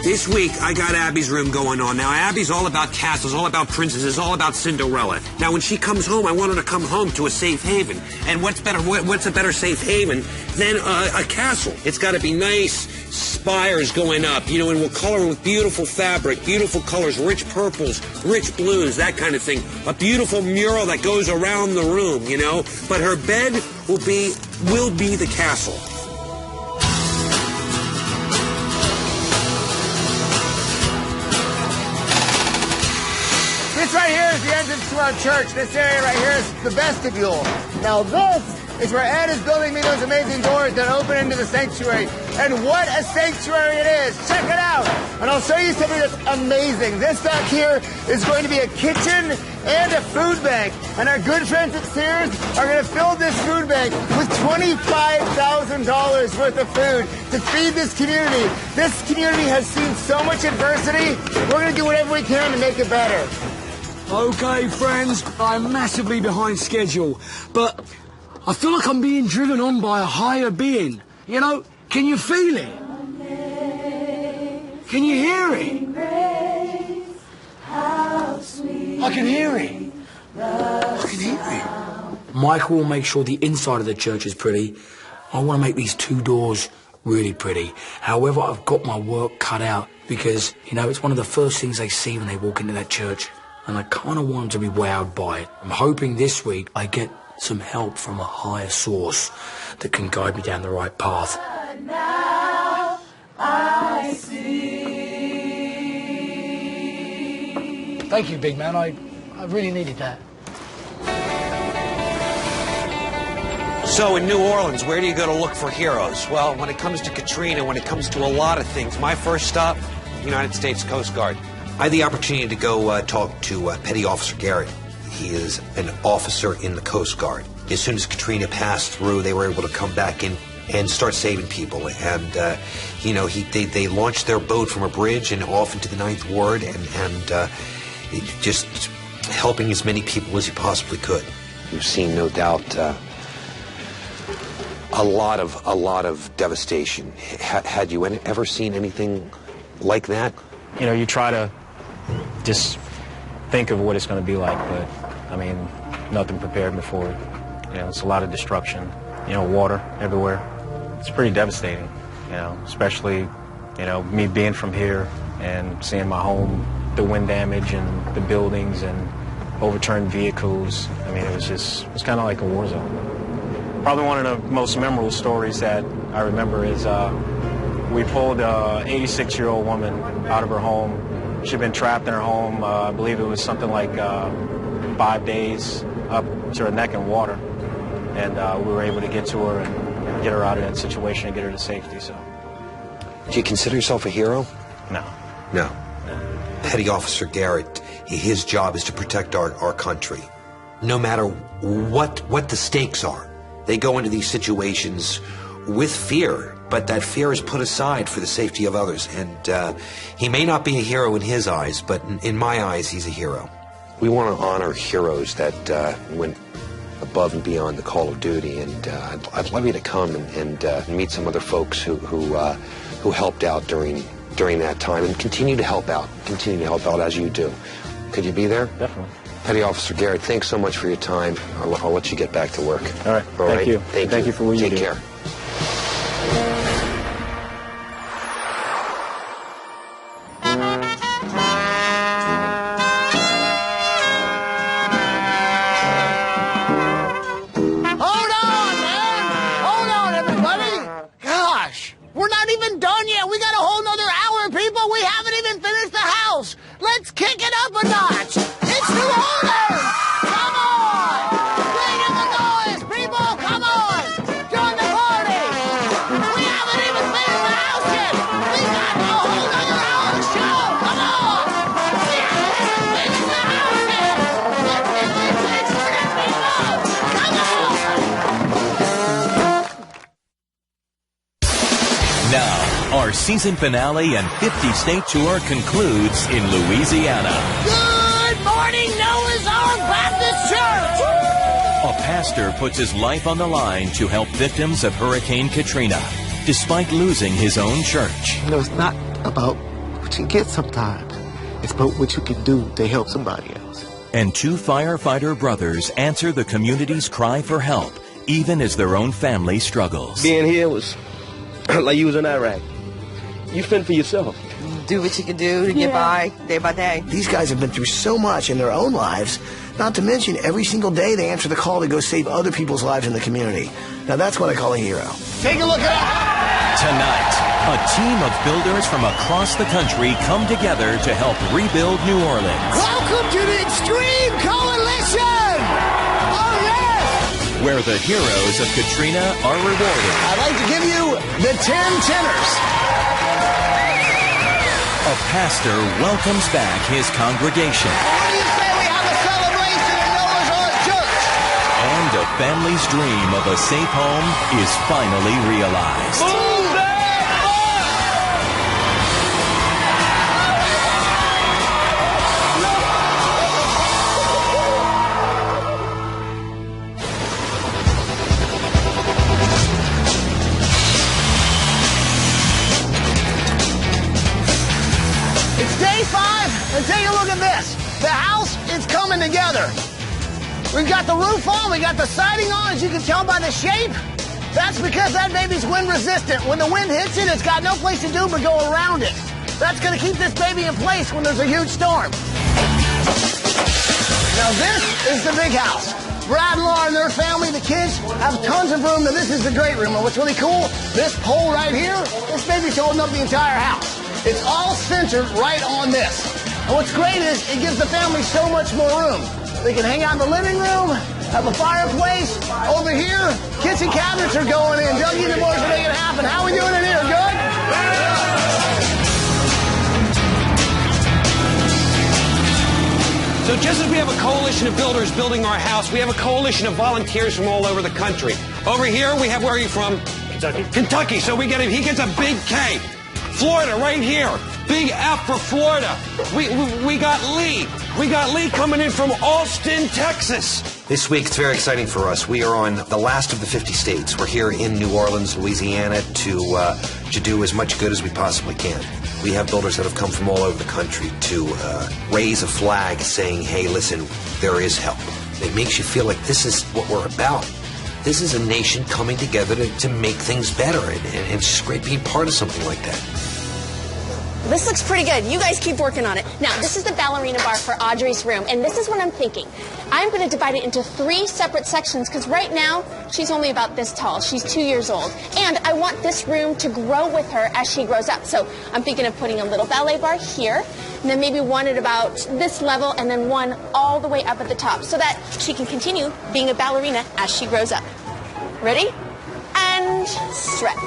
This week, I got Abby's room going on. Now, Abby's all about castles, all about princesses, all about Cinderella. Now, when she comes home, I want her to come home to a safe haven. And what's a better safe haven than a castle? It's got to be nice, spires going up, and we'll color it with beautiful fabric, beautiful colors, rich purples, rich blues, that kind of thing. A beautiful mural that goes around the room, But her bed will be the castle. This right here is the entrance to our church. This area right here is the vestibule. Now this is where Ed is building me those amazing doors that open into the sanctuary. And what a sanctuary it is. Check it out. And I'll show you something that's amazing. This back here is going to be a kitchen and a food bank. And our good friends at Sears are going to fill this food bank with $25,000 worth of food to feed this community. This community has seen so much adversity. We're going to do whatever we can to make it better. Okay, friends, I'm massively behind schedule, but I feel like I'm being driven on by a higher being. Can you feel it? Can you hear it? I can hear it. I can hear it. Michael will make sure the inside of the church is pretty. I want to make these 2 doors really pretty. However, I've got my work cut out because, it's one of the first things they see when they walk into that church. And I kind of want them to be wowed by it. I'm hoping this week I get some help from a higher source that can guide me down the right path. Now I see. Thank you, big man. I really needed that. So in New Orleans, where do you go to look for heroes? Well, when it comes to Katrina, when it comes to a lot of things, my first stop, United States Coast Guard. I had the opportunity to go talk to Petty Officer Garrett. He is an officer in the Coast Guard. As soon as Katrina passed through, they were able to come back in and start saving people. And they launched their boat from a bridge and off into the 9th Ward, and just helping as many people as he possibly could. You've seen, no doubt, a lot of devastation. Had you ever seen anything like that? You know, you try to just think of what it's going to be like, but I mean, nothing prepared me for it. You know, it's a lot of destruction. You know, water everywhere. It's pretty devastating. You know, especially, you know, me being from here and seeing my home, the wind damage and the buildings and overturned vehicles. I mean, it's kind of like a war zone. Probably one of the most memorable stories that I remember is we pulled a 86-year-old woman out of her home. She'd been trapped in her home, I believe it was something like 5 days, up to her neck in water. And we were able to get to her and get her out of that situation and get her to safety. So, do you consider yourself a hero? No. No. Petty Officer Garrett, his job is to protect our country. No matter what the stakes are, they go into these situations with fear, but that fear is put aside for the safety of others. And he may not be a hero in his eyes, but in my eyes, he's a hero. We want to honor heroes that went above and beyond the call of duty, and I'd love you to come and meet some other folks who helped out during that time and continue to help out as you do. Could you be there? Definitely. Petty Officer Garrett, thanks so much for your time. I'll let you get back to work. All right. Thank you. Thank you for what you do. Take care. Let's kick it up a notch. It's New Orleans. Come on. Bring in the noise, people. Come on. Join the party. We haven't even finished the house yet. We got a whole other hour of show. Come on. We haven't even finished the house yet. Let's get this thing started, people. Come on. Now, our season finale and 50-state tour concludes in Louisiana. Good morning, Noah's Ark Baptist Church! A pastor puts his life on the line to help victims of Hurricane Katrina, despite losing his own church. You know, it's not about what you get sometimes. It's about what you can do to help somebody else. And two firefighter brothers answer the community's cry for help, even as their own family struggles. Being here was like you was in Iraq. You fend for yourself. Do what you can do to get by day by day. These guys have been through so much in their own lives, not to mention every single day they answer the call to go save other people's lives in the community. Now that's what I call a hero. Take a look at it. Tonight, a team of builders from across the country come together to help rebuild New Orleans. Welcome to the Extreme Coalition! Oh, yes! Where the heroes of Katrina are rewarded. I'd like to give you the 10 tenors. A pastor welcomes back his congregation. What do you say we have a celebration at Noah's Ark Church? And a family's dream of a safe home is finally realized. Move that Day 5, and take a look at this. The house is coming together. We've got the roof on, we got the siding on, as you can tell by the shape. That's because that baby's wind resistant. When the wind hits it, it's got no place to do but go around it. That's gonna keep this baby in place when there's a huge storm. Now this is the big house. Brad and Laura and their family, the kids, have tons of room. Now this is the great room. And what's really cool, this pole right here, this baby's holding up the entire house. It's all centered right on this. And what's great is it gives the family so much more room. They can hang out in the living room, have a fireplace. Over here, kitchen cabinets are going in. Dougie and the boys are making it happen. How are we doing in here? Good? So just as we have a coalition of builders building our house, we have a coalition of volunteers from all over the country. Over here, we have, where are you from? Kentucky. Kentucky, so he gets a big K. Florida, right here. Big F for Florida. We got Lee. We got Lee coming in from Austin, Texas. This week, it's very exciting for us. We are on the last of the 50 states. We're here in New Orleans, Louisiana, to do as much good as we possibly can. We have builders that have come from all over the country to raise a flag saying, hey, listen, there is help. It makes you feel like this is what we're about. This is a nation coming together to make things better, and it's just great being part of something like that. This looks pretty good. You guys keep working on it. Now, this is the ballerina bar for Audrey's room, and this is what I'm thinking. I'm going to divide it into 3 separate sections, because right now, she's only about this tall. She's 2 years old. And I want this room to grow with her as she grows up. So I'm thinking of putting a little ballet bar here, and then maybe one at about this level, and then one all the way up at the top, so that she can continue being a ballerina as she grows up. Ready? And stretch.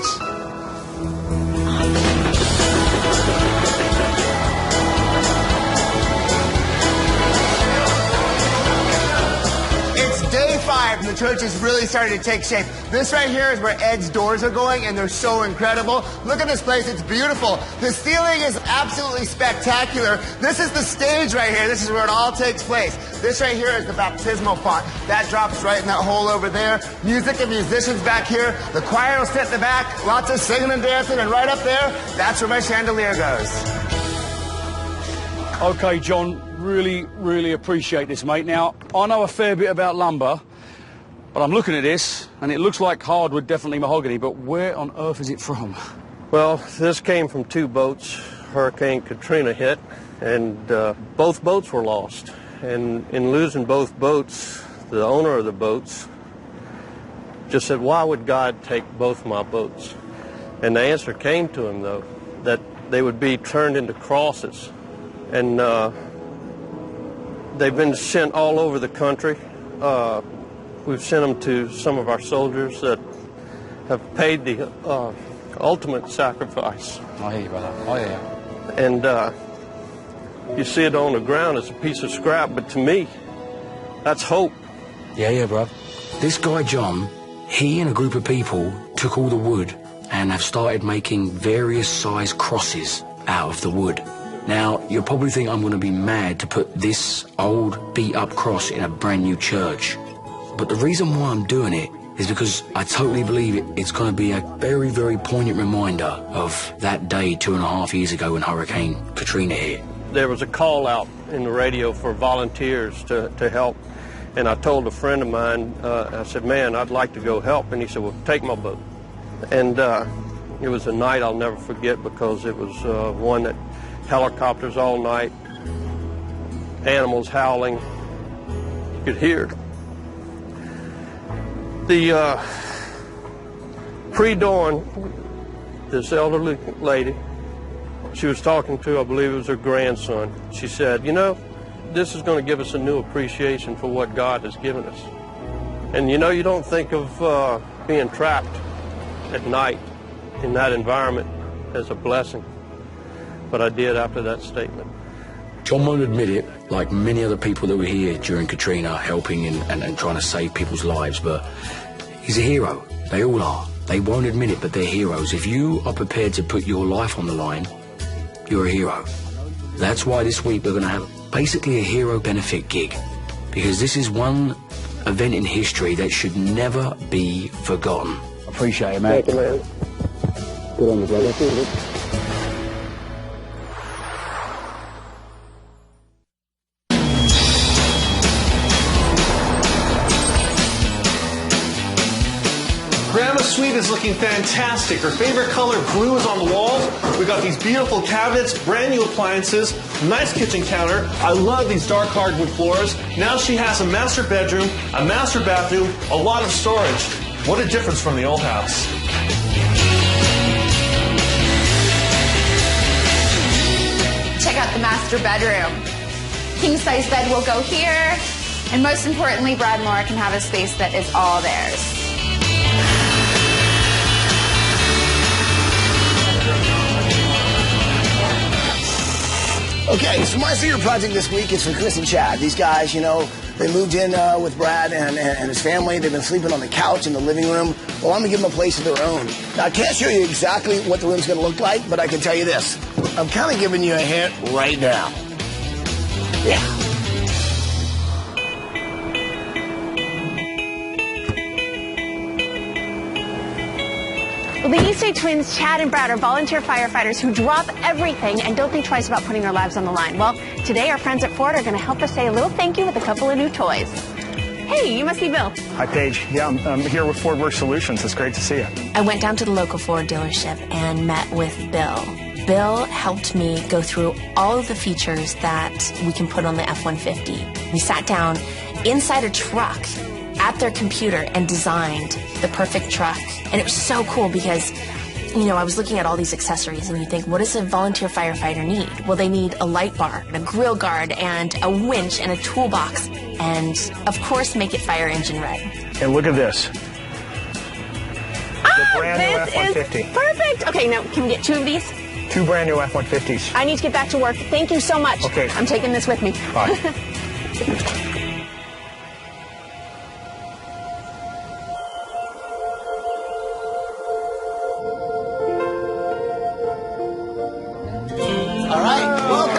Day 5, and the church is really starting to take shape. This right here is where Ed's doors are going, and they're so incredible. Look at this place, it's beautiful. The ceiling is absolutely spectacular. This is the stage right here. This is where it all takes place. This right here is the baptismal font. That drops right in that hole over there. Music and musicians back here. The choir will sit in the back. Lots of singing and dancing, and right up there, that's where my chandelier goes. Okay, John, really appreciate this, mate. Now, I know a fair bit about lumber, but I'm looking at this, and it looks like hardwood, definitely mahogany, but where on earth is it from? Well, this came from 2 boats. Hurricane Katrina hit, and both boats were lost. And in losing both boats, the owner of the boats just said, why would God take both my boats? And the answer came to him, though, that they would be turned into crosses. And they've been sent all over the country. We've sent them to some of our soldiers that have paid the ultimate sacrifice. I hear you, brother. Oh, yeah. And you see it on the ground as a piece of scrap, but to me, that's hope. Yeah, bro. This guy, John, he and a group of people took all the wood and have started making various size crosses out of the wood. Now, you'll probably think I'm going to be mad to put this old, beat-up cross in a brand-new church. But the reason why I'm doing it is because I totally believe it's going to be a very, very poignant reminder of that day 2.5 years ago when Hurricane Katrina hit. There was a call out in the radio for volunteers to help. And I told a friend of mine, I said, man, I'd like to go help. And he said, well, take my boat. And it was a night I'll never forget because it was one that helicopters all night, animals howling, you could hear it. The pre-dawn, this elderly lady, she was talking to, I believe it was her grandson. She said, you know, this is going to give us a new appreciation for what God has given us. And you know, you don't think of being trapped at night in that environment as a blessing. But I did after that statement. John won't admit it, like many other people that were here during Katrina, helping and trying to save people's lives, but he's a hero. They all are. They won't admit it, but they're heroes. If you are prepared to put your life on the line, you're a hero. That's why this week we're going to have basically a hero benefit gig, because this is one event in history that should never be forgotten. Appreciate it, mate. Thank you, man. Good on you, brother. Grandma's suite is looking fantastic. Her favorite color, blue, is on the walls. We got these beautiful cabinets, brand new appliances, nice kitchen counter. I love these dark hardwood floors. Now she has a master bedroom, a master bathroom, a lot of storage. What a difference from the old house. Check out the master bedroom. King-size bed will go here. And most importantly, Brad and Laura can have a space that is all theirs. Okay, so my secret project this week is for Chris and Chad. These guys, you know, They moved in with Brad and his family. They've been sleeping on the couch in the living room. Well, I'm going to give them a place of their own. Now, I can't show you exactly what the room's going to look like, but I can tell you this. I'm kind of giving you a hint right now. Yeah. Well, the Usea twins, Chad and Brad, are volunteer firefighters who drop everything and don't think twice about putting their lives on the line. Well, today our friends at Ford are going to help us say a little thank you with a couple of new toys. Hey, you must be Bill. Hi, Paige. Yeah, I'm here with Ford Work Solutions. It's great to see you. I went down to the local Ford dealership and met with Bill. Bill helped me go through all of the features that we can put on the F-150. We sat down inside a truck at their computer and designed the perfect truck. And it was so cool because, you know, I was looking at all these accessories and you think, what does a volunteer firefighter need? Well, they need a light bar, a grill guard, and a winch, and a toolbox, and, of course, make it fire engine ready. And look at this. The brand new F-150. Perfect. Okay, now, can we get 2 of these? 2 brand new F-150s. I need to get back to work. Thank you so much. Okay. I'm taking this with me. Bye. All right, welcome.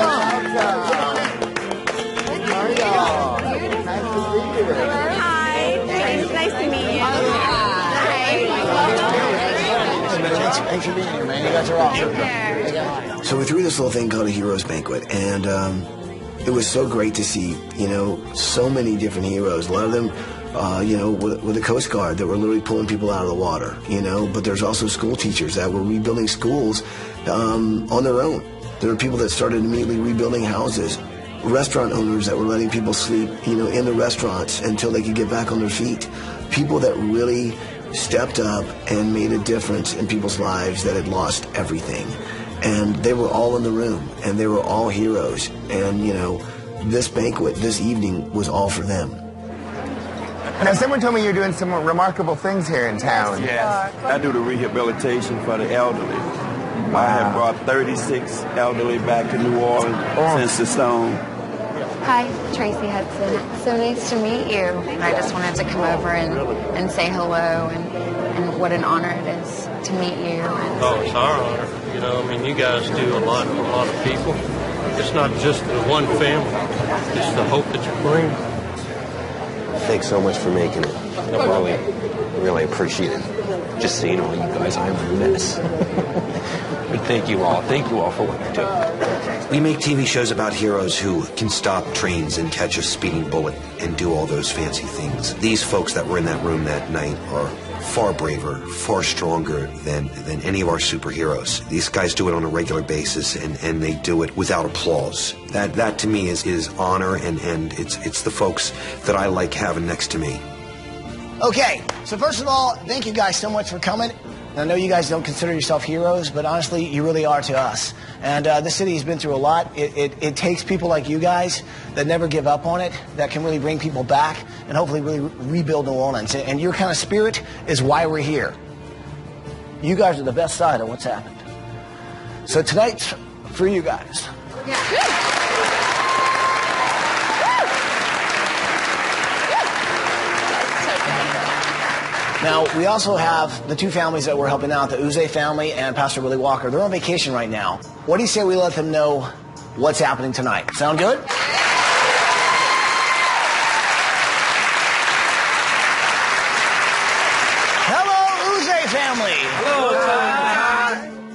Hi. Nice to meet you. Thanks for being here, man. You guys are awesome. So we threw this little thing called a Heroes Banquet, and it was so great to see, you know, so many different heroes. A lot of them, you know, with the Coast Guard that were literally pulling people out of the water, you know, but there's also school teachers that were rebuilding schools on their own. There were people that started immediately rebuilding houses, restaurant owners that were letting people sleep, you know, in the restaurants until they could get back on their feet. People that really stepped up and made a difference in people's lives that had lost everything. And they were all in the room, and they were all heroes. And, you know, this banquet, this evening, was all for them. Now, someone told me you're doing some remarkable things here in town. Yes, I do the rehabilitation for the elderly. I have brought 36 elderly back to New Orleans since the storm. Hi, Tracy Hudson. So nice to meet you. I just wanted to come over and say hello, and what an honor it is to meet you. Oh, it's our honor. You know, I mean, you guys do a lot for a lot of people. It's not just the one family. It's the hope that you bring. Thanks so much for making it. I really appreciate it. Just seeing all you guys, I'm a mess. But thank you all for what you do. We make TV shows about heroes who can stop trains and catch a speeding bullet and do all those fancy things. These folks that were in that room that night are far braver, far stronger than any of our superheroes. These guys do it on a regular basis, and they do it without applause. That to me is honor, and it's the folks that I like having next to me. Okay, so first of all, thank you guys so much for coming. I know you guys don't consider yourself heroes, but honestly, you really are to us. And this city has been through a lot. It takes people like you guys that never give up on it, that can really bring people back and hopefully really rebuild New Orleans. And your kind of spirit is why we're here. You guys are the best side of what's happened. So tonight's for you guys. Now, we also have the 2 families that we're helping out, the Usea family and Pastor Willie Walker. They're on vacation right now. What do you say we let them know what's happening tonight? Sound good? Hello, Usea family. Hello,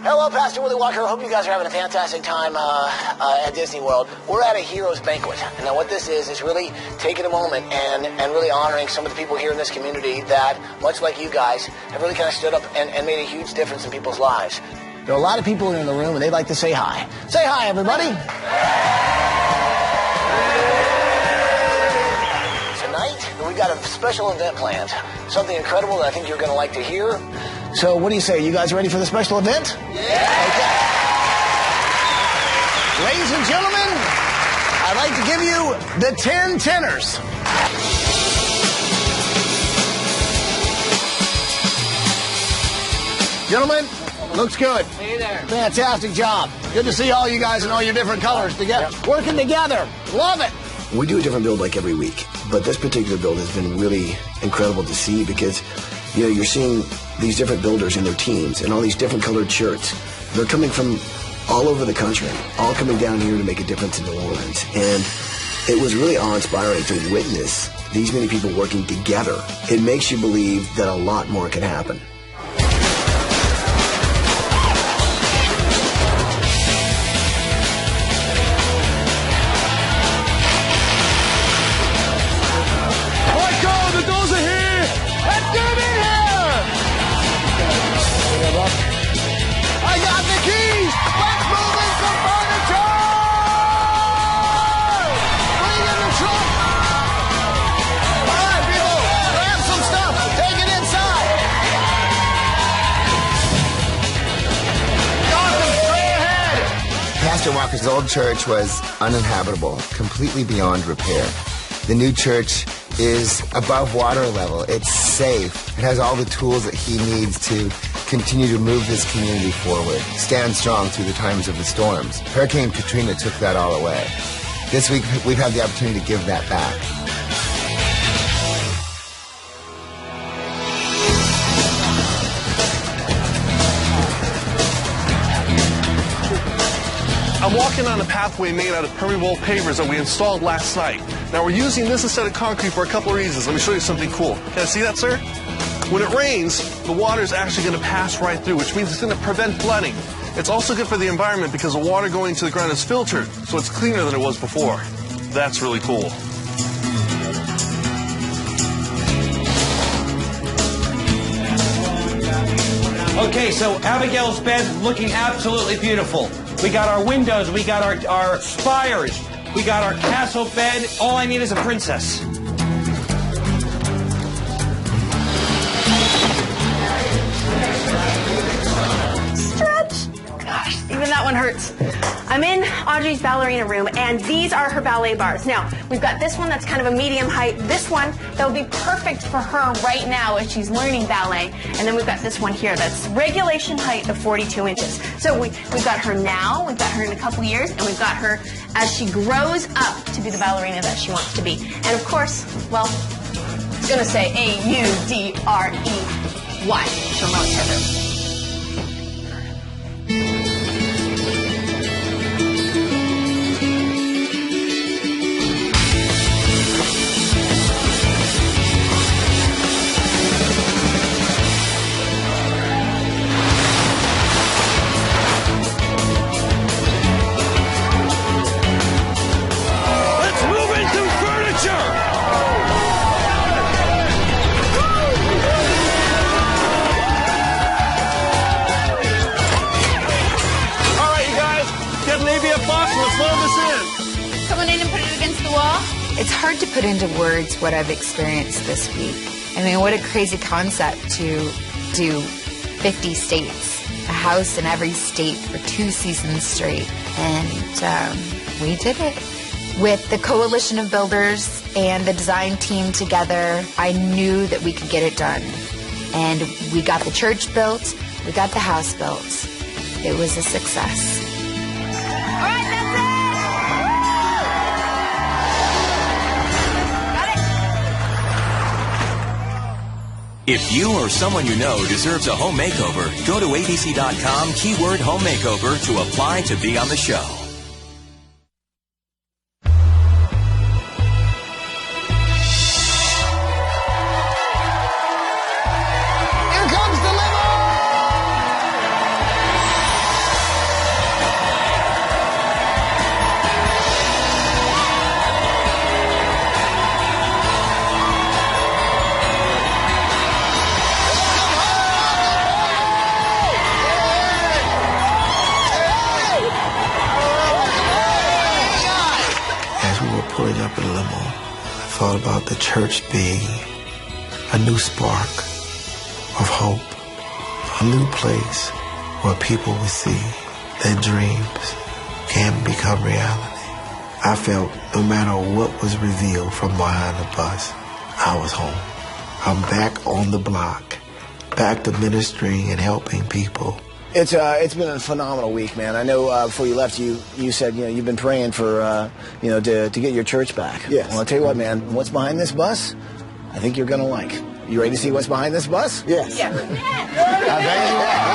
Hello, Pastor Willie Walker. I hope you guys are having a fantastic time at Disney World. We're at a Heroes Banquet. And now what this is really taking a moment and really honoring some of the people here in this community that, much like you guys, have really kind of stood up and made a huge difference in people's lives. There are a lot of people in the room, and they'd like to say hi. Say hi, everybody. Tonight, we've got a special event planned. Something incredible that I think you're going to like to hear. So what do you say? You guys ready for the special event? Yeah! Okay. Ladies and gentlemen, I'd like to give you the 10 tenors. Gentlemen, looks good. Hey there. Fantastic job. Good to see all you guys in all your different colors together. Working together. Love it. We do a different build like every week. But this particular build has been really incredible to see because, you know, you're seeing these different builders and their teams and all these different colored shirts. They're coming from all over the country, all coming down here to make a difference in New Orleans. And it was really awe-inspiring to witness these many people working together. It makes you believe that a lot more can happen. Pastor Walker's old church was uninhabitable, completely beyond repair. The new church is above water level. It's safe. It has all the tools that he needs to continue to move this community forward, stand strong through the times of the storms. Hurricane Katrina took that all away. This week, we've had the opportunity to give that back. I'm walking on a pathway made out of permeable pavers that we installed last night. Now we're using this instead of concrete for a couple of reasons. Let me show you something cool. Can I see that, sir? When it rains, the water is actually going to pass right through, which means it's going to prevent flooding. It's also good for the environment because the water going to the ground is filtered, so it's cleaner than it was before. That's really cool. Okay, so Abigail's bed looking absolutely beautiful. We got our windows, we got our spires, we got our castle bed. All I need is a princess. Stretch. Gosh, even that one hurts. I'm in Audrey's ballerina room, and these are her ballet bars. Now, we've got this one that's kind of a medium height. This one, that would be perfect for her right now as she's learning ballet. And then we've got this one here that's regulation height of 42 inches. So we've got her now, we've got her in a couple years, and we've got her as she grows up to be the ballerina that she wants to be. And of course, well, it's going to say A-U-D-R-E-Y. She'll know it's her. It's hard to put into words what I've experienced this week. I mean, what a crazy concept to do 50 states, a house in every state for 2 seasons straight. And we did it. With the coalition of builders and the design team together, I knew that we could get it done. And we got the church built, we got the house built. It was a success. All right, that's it! If you or someone you know deserves a home makeover, go to abc.com, keyword home makeover to apply to be on the show. Here comes the limo! Pulling up in a limo, I thought about the church being a new spark of hope, a new place where people would see their dreams can become reality. I felt no matter what was revealed from behind the bus, I was home. I'm back on the block, back to ministering and helping people It's been a phenomenal week, man. I know before you left, you said you've been praying for to get your church back. Yes. Well, I'll tell you what, man. What's behind this bus? I think you're gonna like. You ready to see what's behind this bus? Yes. Yeah. I bet you are.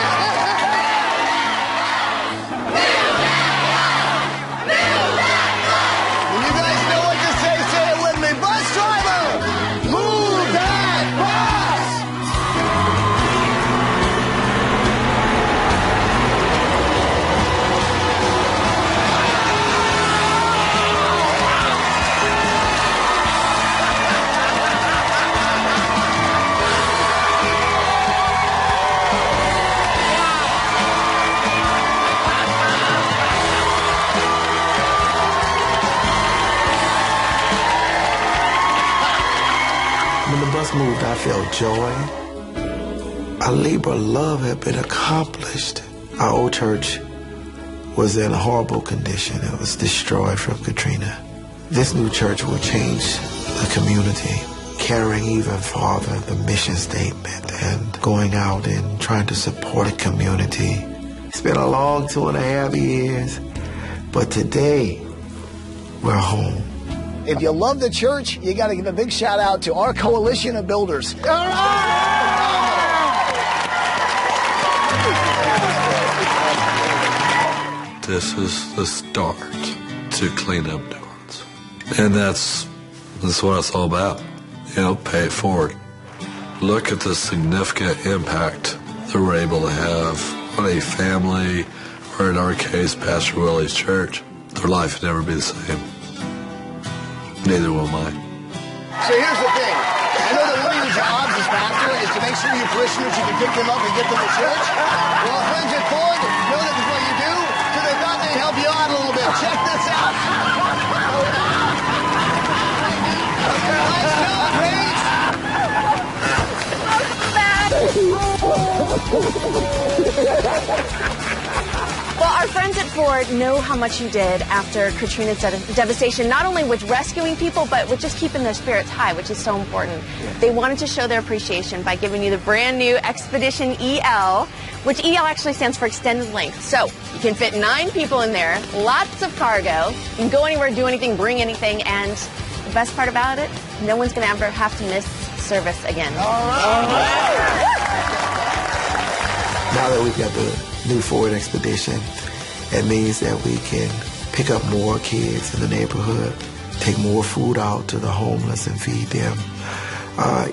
You guys know what to say. Say it with me. Bus driver, move that bus. When the bus moved, I felt joy. A labor of love had been accomplished. Our old church was in a horrible condition. It was destroyed from Katrina. This new church will change the community, carrying even farther the mission statement and going out and trying to support a community. It's been a long 2.5 years, but today we're home. If you love the church, you got to give a big shout out to our coalition of builders. This is the start to clean up New Orleans. And that's what it's all about. Pay it forward. Look at the significant impact that we're able to have on a family, or in our case, Pastor Willie's church. Their life would never be the same. Neither will mine. So here's the thing. I know that one of your jobs as pastor is to make sure your parishioners, you can pick them up and get them to church. Well, friends at Ford know that is what you do, so they thought they'd help you out a little bit. Check this out. Well, our friends at Ford know how much you did after Katrina's devastation, not only with rescuing people, but with just keeping their spirits high, which is so important. They wanted to show their appreciation by giving you the brand new Expedition EL, which EL actually stands for extended length. So you can fit 9 people in there, lots of cargo. You can go anywhere, do anything, bring anything, and the best part about it, no one's going to ever have to miss service again. All right. Now that we've got the new Ford Expedition, it means that we can pick up more kids in the neighborhood, take more food out to the homeless and feed them,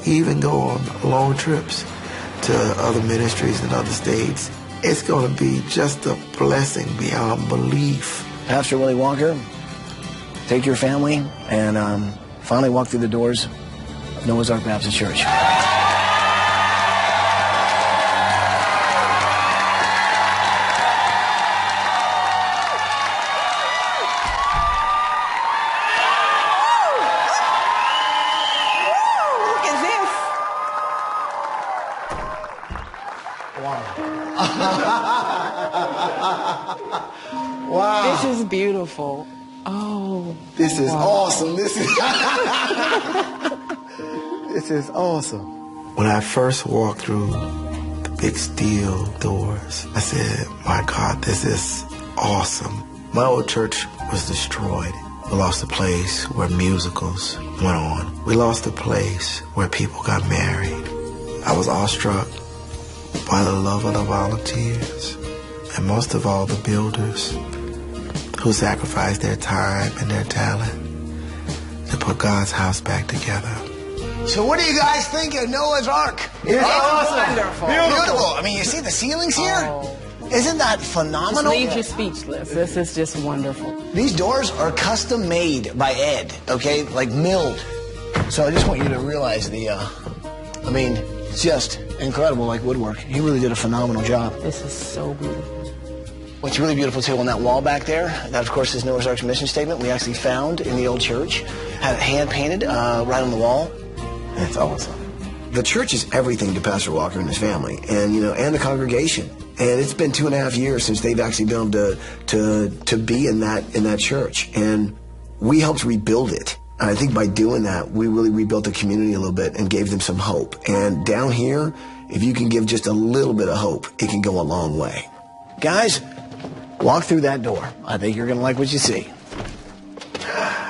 even go on long trips to other ministries in other states. It's going to be just a blessing beyond belief. Pastor Willie Walker, take your family and finally walk through the doors of Noah's Ark Baptist Church. Wow. This is beautiful. Oh. This is wow. awesome. This is awesome. When I first walked through the big steel doors, I said, my God, this is awesome. My old church was destroyed. We lost a place where musicals went on. We lost a place where people got married. I was awestruck by the love of the volunteers, and most of all, the builders who sacrificed their time and their talent to put God's house back together. So what do you guys think of Noah's Ark? It's awesome. Wonderful. Beautiful. I mean, you see the ceilings here? Oh. Isn't that phenomenal? It leaves you speechless. This is just wonderful. These doors are custom made by Ed, okay? Like milled. So I just want you to realize it's just incredible, like woodwork. He really did a phenomenal job. This is so beautiful. What's really beautiful, too, on that wall back there, that, of course, is Noah's Ark's mission statement. We actually found in the old church, had it hand-painted right on the wall. It's awesome. The church is everything to Pastor Walker and his family, and and the congregation. And it's been 2.5 years since they've actually been able to be in that church, and we helped rebuild it. And I think by doing that, we really rebuilt the community a little bit and gave them some hope. And down here, if you can give just a little bit of hope, it can go a long way. Guys, walk through that door. I think you're going to like what you see.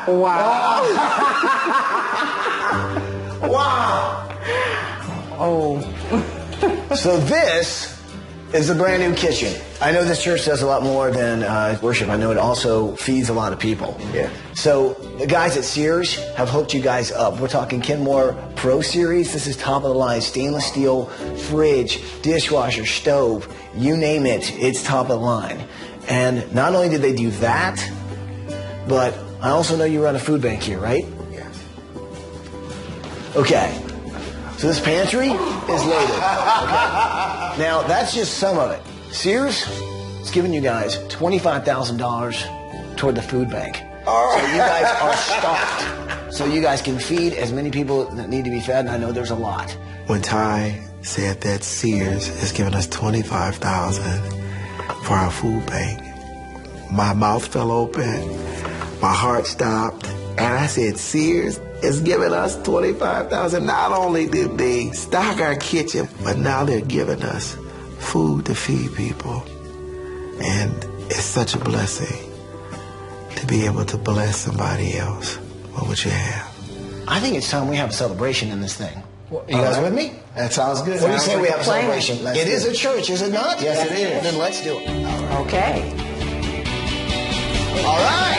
Wow. Wow. Oh. So this is the brand new kitchen. I know this church does a lot more than worship. I know it also feeds a lot of people. Yeah. So the guys at Sears have hooked you guys up. We're talking Kenmore Pro Series. This is top of the line stainless steel fridge, dishwasher, stove, you name it. It's top of the line. And not only did they do that, but I also know you run a food bank here, right? Yeah. Okay. So this pantry is loaded. Okay. Now, that's just some of it. Sears is giving you guys $25,000 toward the food bank. So you guys are stocked. So you guys can feed as many people that need to be fed, and I know there's a lot. When Ty said that Sears is giving us $25,000 for our food bank, my mouth fell open, my heart stopped, and I said, Sears is giving us $25,000. Not only did they stock our kitchen, but now they're giving us food to feed people. And it's such a blessing to be able to bless somebody else with what you have. I think it's time we have a celebration in this thing. You guys with me? That sounds good. What do you say we have a celebration? Let's It is do a church, is it not? Yes, it is. Then let's do it. Okay. All right.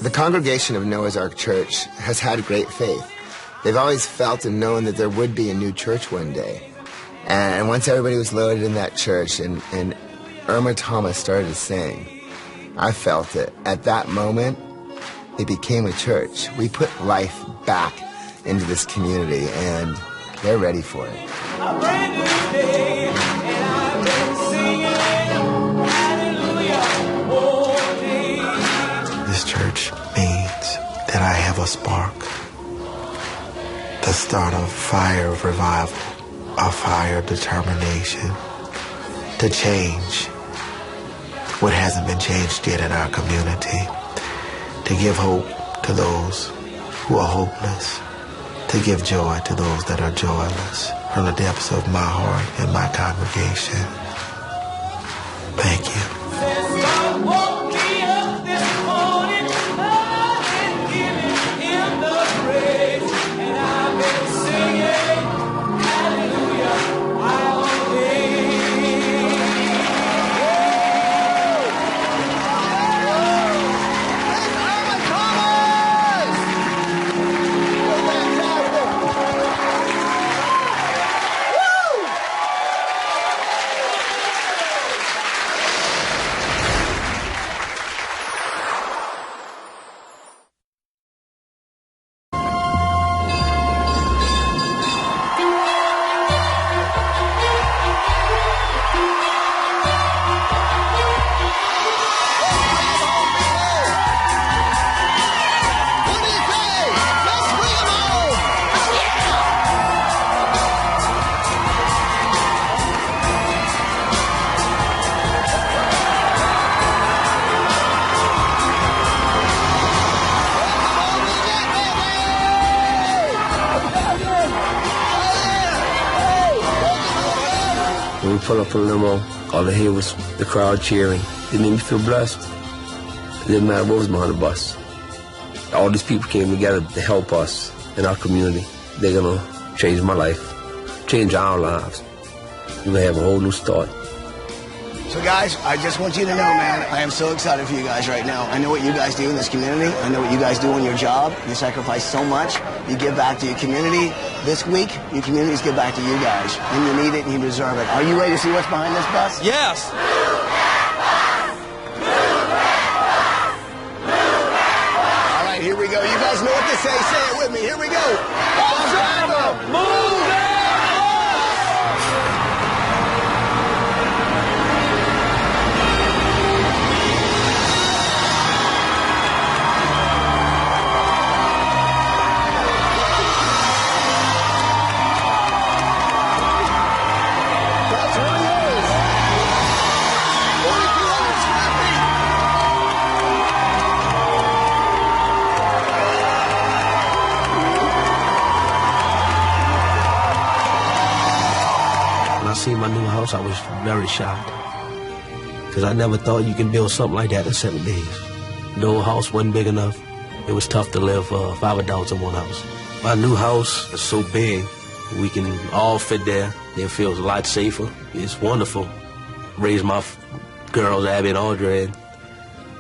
The congregation of Noah's Ark Church has had great faith. They've always felt and known that there would be a new church one day. And once everybody was loaded in that church and Irma Thomas started to sing, I felt it. At that moment, it became a church. We put life back into this community, and they're ready for it. A brand new day, and I've been singing hallelujah all day. This church means that I have a spark, the start of fire of revival, a fire of determination to change what hasn't been changed yet in our community, to give hope to those who are hopeless, to give joy to those that are joyless, from the depths of my heart and my congregation. Thank you. When we pull up in a limo, all I hear was the crowd cheering. It made me feel blessed. It didn't matter what was behind the bus. All these people came together to help us in our community. They're gonna change my life, change our lives. We're gonna have a whole new start. So guys, I just want you to know, man, I am so excited for you guys right now. I know what you guys do in this community. I know what you guys do in your job. You sacrifice so much. You give back to your community. This week, your communities give back to you guys. And you need it and you deserve it. Are you ready to see what's behind this bus? Yes. I was very shocked. Because I never thought you could build something like that in 7 days. The old house wasn't big enough. It was tough to live 5 adults in one house. My new house is so big, we can all fit there. It feels a lot safer. It's wonderful. Raise my girls, Abby and Audrey, and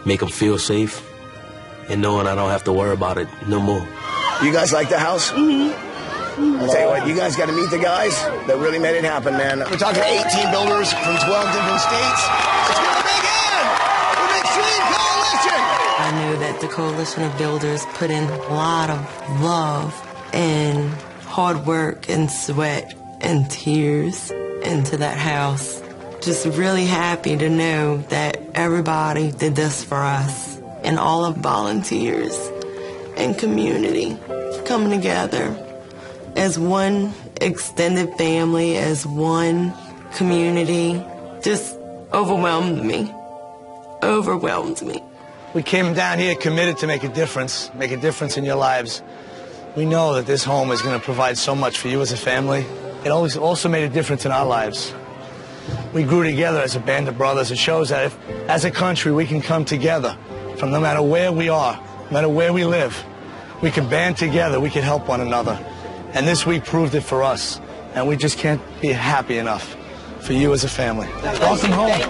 make them feel safe. And knowing I don't have to worry about it no more. You guys like the house? I'll tell you what, you guys got to meet the guys that really made it happen, man. We're talking 18 builders from 12 different states. Let's give a big hand for the Extreme Coalition. I knew that the coalition of builders put in a lot of love and hard work and sweat and tears into that house. Just really happy to know that everybody did this for us, and all of volunteers and community coming together as one extended family, as one community, just overwhelmed me. Overwhelmed me. We came down here committed to make a difference in your lives. We know that this home is going to provide so much for you as a family. It also made a difference in our lives. We grew together as a band of brothers. It shows that if, as a country, we can come together from no matter where we are, no matter where we live. We can band together, we can help one another. And this week proved it for us. And we just can't be happy enough for you as a family. Welcome home.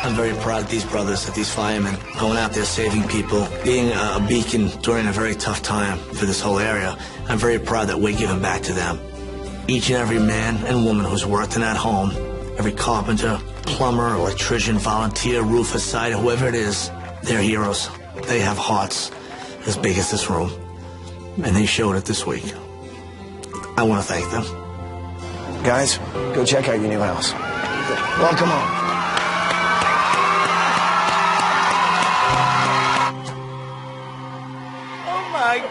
I'm very proud of these brothers, of these firemen, going out there saving people, being a beacon during a very tough time for this whole area. I'm very proud that we're giving back to them. Each and every man and woman who's worked in that home, every carpenter, plumber, electrician, volunteer, roofer, side, whoever it is, they're heroes. They have hearts as big as this room. And they showed it this week. I want to thank them. Guys, go check out your new house. Welcome home. Oh my.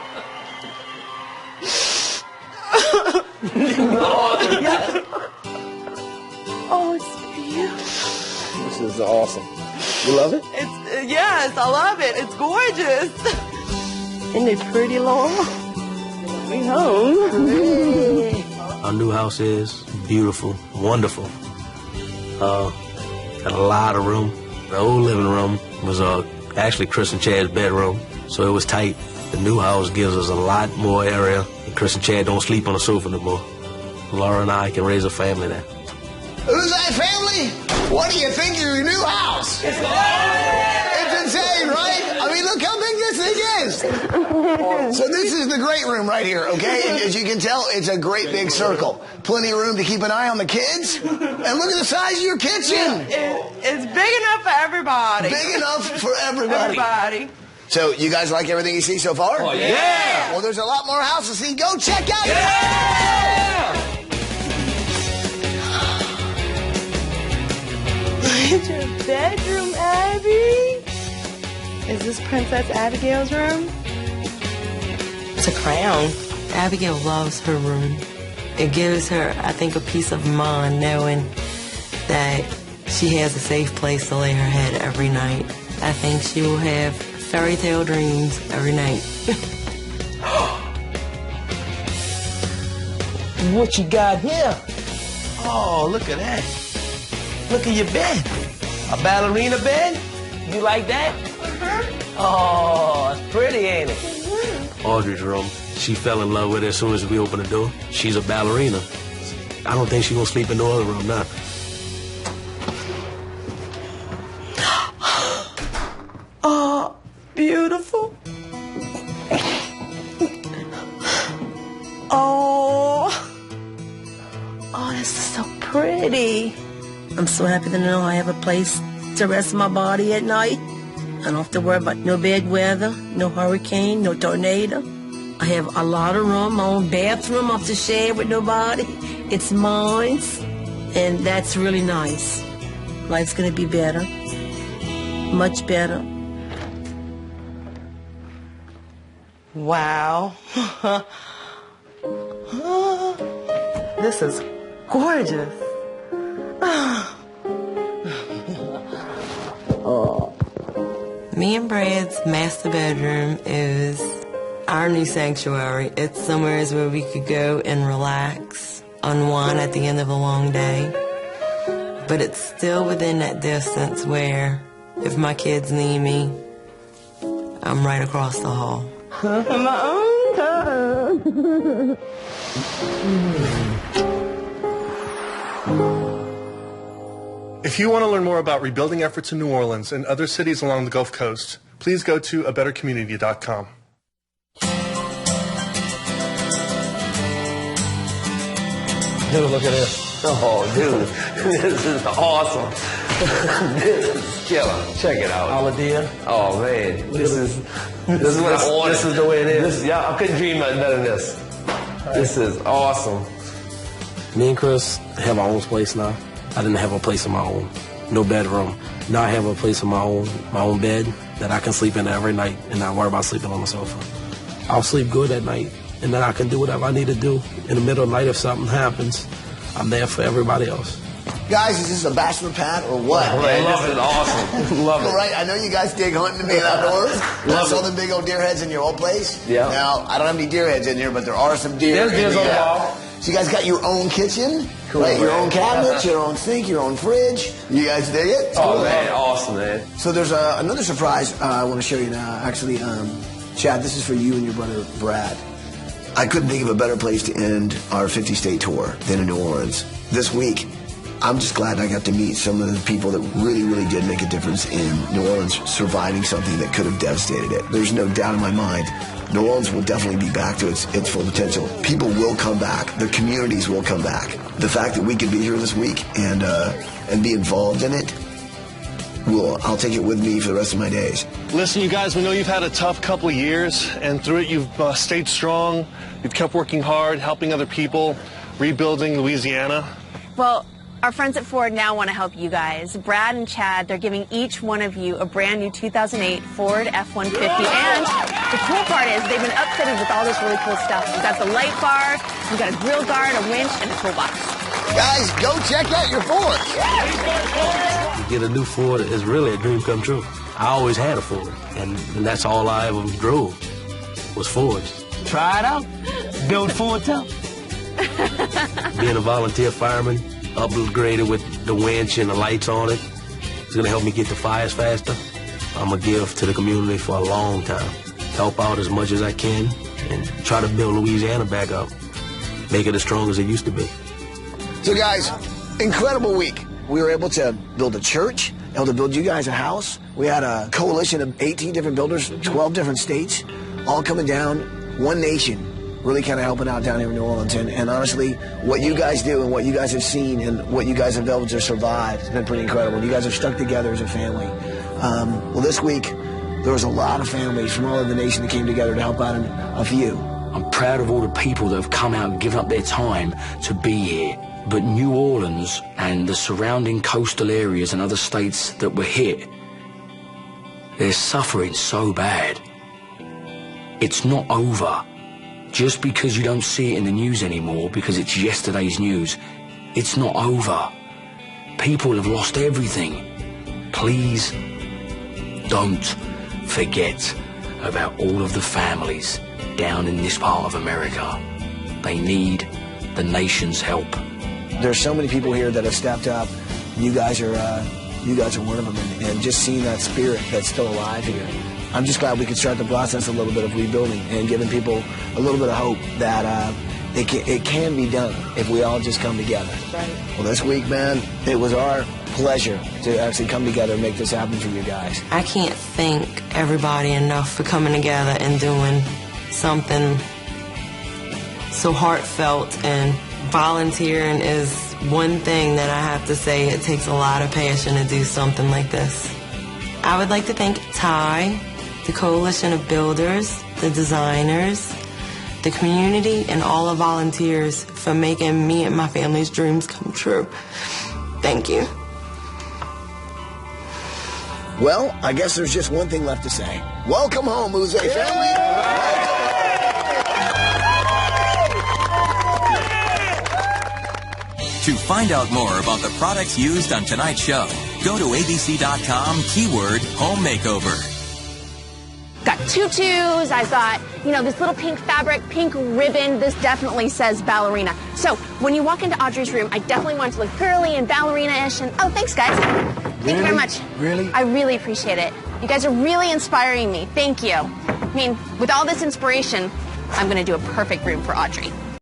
Oh, it's beautiful. This is awesome. You love it? Yes, I love it. It's gorgeous. Isn't it pretty, Laura? We home. Our new house is beautiful, wonderful. Got a lot of room. The old living room was actually Chris and Chad's bedroom, so it was tight. The new house gives us a lot more area. And Chris and Chad don't sleep on the sofa no more. Laura and I can raise a family there. Who's that family? What do you think of your new house? It's insane, right? I mean, look how big this thing is. So this is the great room right here, okay? And as you can tell, it's a great big circle. Plenty of room to keep an eye on the kids. And look at the size of your kitchen. It's big enough for everybody. Big enough for everybody. So you guys like everything you see so far? Oh, yeah. Well, there's a lot more houses to see. Go check out your house. Look at your bedroom, Abby. Is this Princess Abigail's room? It's a crown. Abigail loves her room. It gives her, I think, a peace of mind knowing that she has a safe place to lay her head every night. I think she will have fairy tale dreams every night. What you got here? Oh, look at that. Look at your bed. A ballerina bed? You like that? Oh, it's pretty, ain't it? Audrey's room. She fell in love with it as soon as we opened the door. She's a ballerina. I don't think she's gonna sleep in no other room now. Oh, beautiful. Oh, this is so pretty. I'm so happy to know I have a place to rest my body at night. I don't have to worry about no bad weather, no hurricane, no tornado. I have a lot of room, my own bathroom, I don't have to share with nobody. It's mine, and that's really nice. Life's gonna be better, much better. Wow. This is gorgeous. Me and Brad's master bedroom is our new sanctuary. It's somewhere where we could go and relax unwind at the end of a long day. But it's still within that distance where if my kids need me, I'm right across the hall. My own time. If you want to learn more about rebuilding efforts in New Orleans and other cities along the Gulf Coast, please go to abettercommunity.com. Dude, look at this. Oh, dude, this is awesome. This is killer. Check it out. Holiday. Oh man, this is what I wanted. This is the way it is. Yeah, I couldn't dream nothing better than this. This is awesome. Me and Chris have our own place now. I didn't have a place of my own. No bedroom. Now I have a place of my own bed that I can sleep in every night and not worry about sleeping on the sofa. I'll sleep good at night, and then I can do whatever I need to do. In the middle of the night, if something happens, I'm there for everybody else. Guys, is this a bachelor pad or what? Oh, man, this is awesome. Love it. Right, I know you guys dig hunting and being outdoors. I saw the big old deer heads in your old place. Yeah. Now, I don't have any deer heads in here, but there are some deer. There's deers on the wall. So you guys got your own kitchen, Cool, right? Your man. own cabinets, your own sink, your own fridge. You guys dig it? It's Oh cool. man, awesome, man. So there's another surprise I want to show you now. Actually, Chad, this is for you and your brother Brad. I couldn't think of a better place to end our 50-state tour than in New Orleans. This week, I'm just glad I got to meet some of the people that really, really did make a difference in New Orleans surviving something that could have devastated it. There's no doubt in my mind, New Orleans will definitely be back to its full potential. People will come back. The communities will come back. The fact that we could be here this week and be involved in it, I'll take it with me for the rest of my days. Listen, you guys, we know you've had a tough couple of years, and through it you've stayed strong. You've kept working hard, helping other people, rebuilding Louisiana. Well, our friends at Ford now want to help you guys. Brad and Chad, they're giving each one of you a brand new 2008 Ford F-150. And the cool part is they've been upfitted with all this really cool stuff. We've got the light bar, we've got a grill guard, a winch, and a toolbox. Guys, go check out your Ford. To get a new Ford is really a dream come true. I always had a Ford, and that's all I ever drove was Fords. Try it out. Build Ford too. Being a volunteer fireman, upgraded with the winch and the lights on it, it's gonna help me get the fires faster. I'm gonna give to the community for a long time. Help out as much as I can and try to build Louisiana back up. Make it as strong as it used to be. So guys, incredible week. We were able to build a church, able to build you guys a house. We had a coalition of 18 different builders, 12 different states, all coming down, one nation, really kind of helping out down here in New Orleans. And honestly, what you guys do and what you guys have seen and what you guys have been able to survive has been pretty incredible. You guys are stuck together as a family. Well, this week, there was a lot of families from all over the nation that came together to help out a few. I'm proud of all the people that have come out and given up their time to be here. But New Orleans and the surrounding coastal areas and other states that were hit, they're suffering so bad. It's not over. Just because you don't see it in the news anymore, because it's yesterday's news, it's not over. People have lost everything. Please don't forget about all of the families down in this part of America. They need the nation's help. There's so many people here that have stepped up. You guys are one of them, and just seeing that spirit that's still alive here. I'm just glad we could start the process a little bit of rebuilding and giving people a little bit of hope that it can be done if we all just come together. Right. Well, this week, man, it was our pleasure to actually come together and make this happen for you guys. I can't thank everybody enough for coming together and doing something so heartfelt, and volunteering is one thing that I have to say it takes a lot of passion to do something like this. I would like to thank Ty, the Coalition of Builders, the designers, the community, and all the volunteers for making me and my family's dreams come true. Thank you. Well, I guess there's just one thing left to say. Welcome home, Usea family. To find out more about the products used on tonight's show, go to abc.com, keyword home makeover. Got tutus. I've got, you know, this little pink fabric, pink ribbon. This definitely says ballerina. So when you walk into Audrey's room, I definitely want it to look girly and ballerina-ish. And oh, thanks, guys. Thank you very much. Really? I really appreciate it. You guys are really inspiring me. Thank you. I mean, with all this inspiration, I'm going to do a perfect room for Audrey.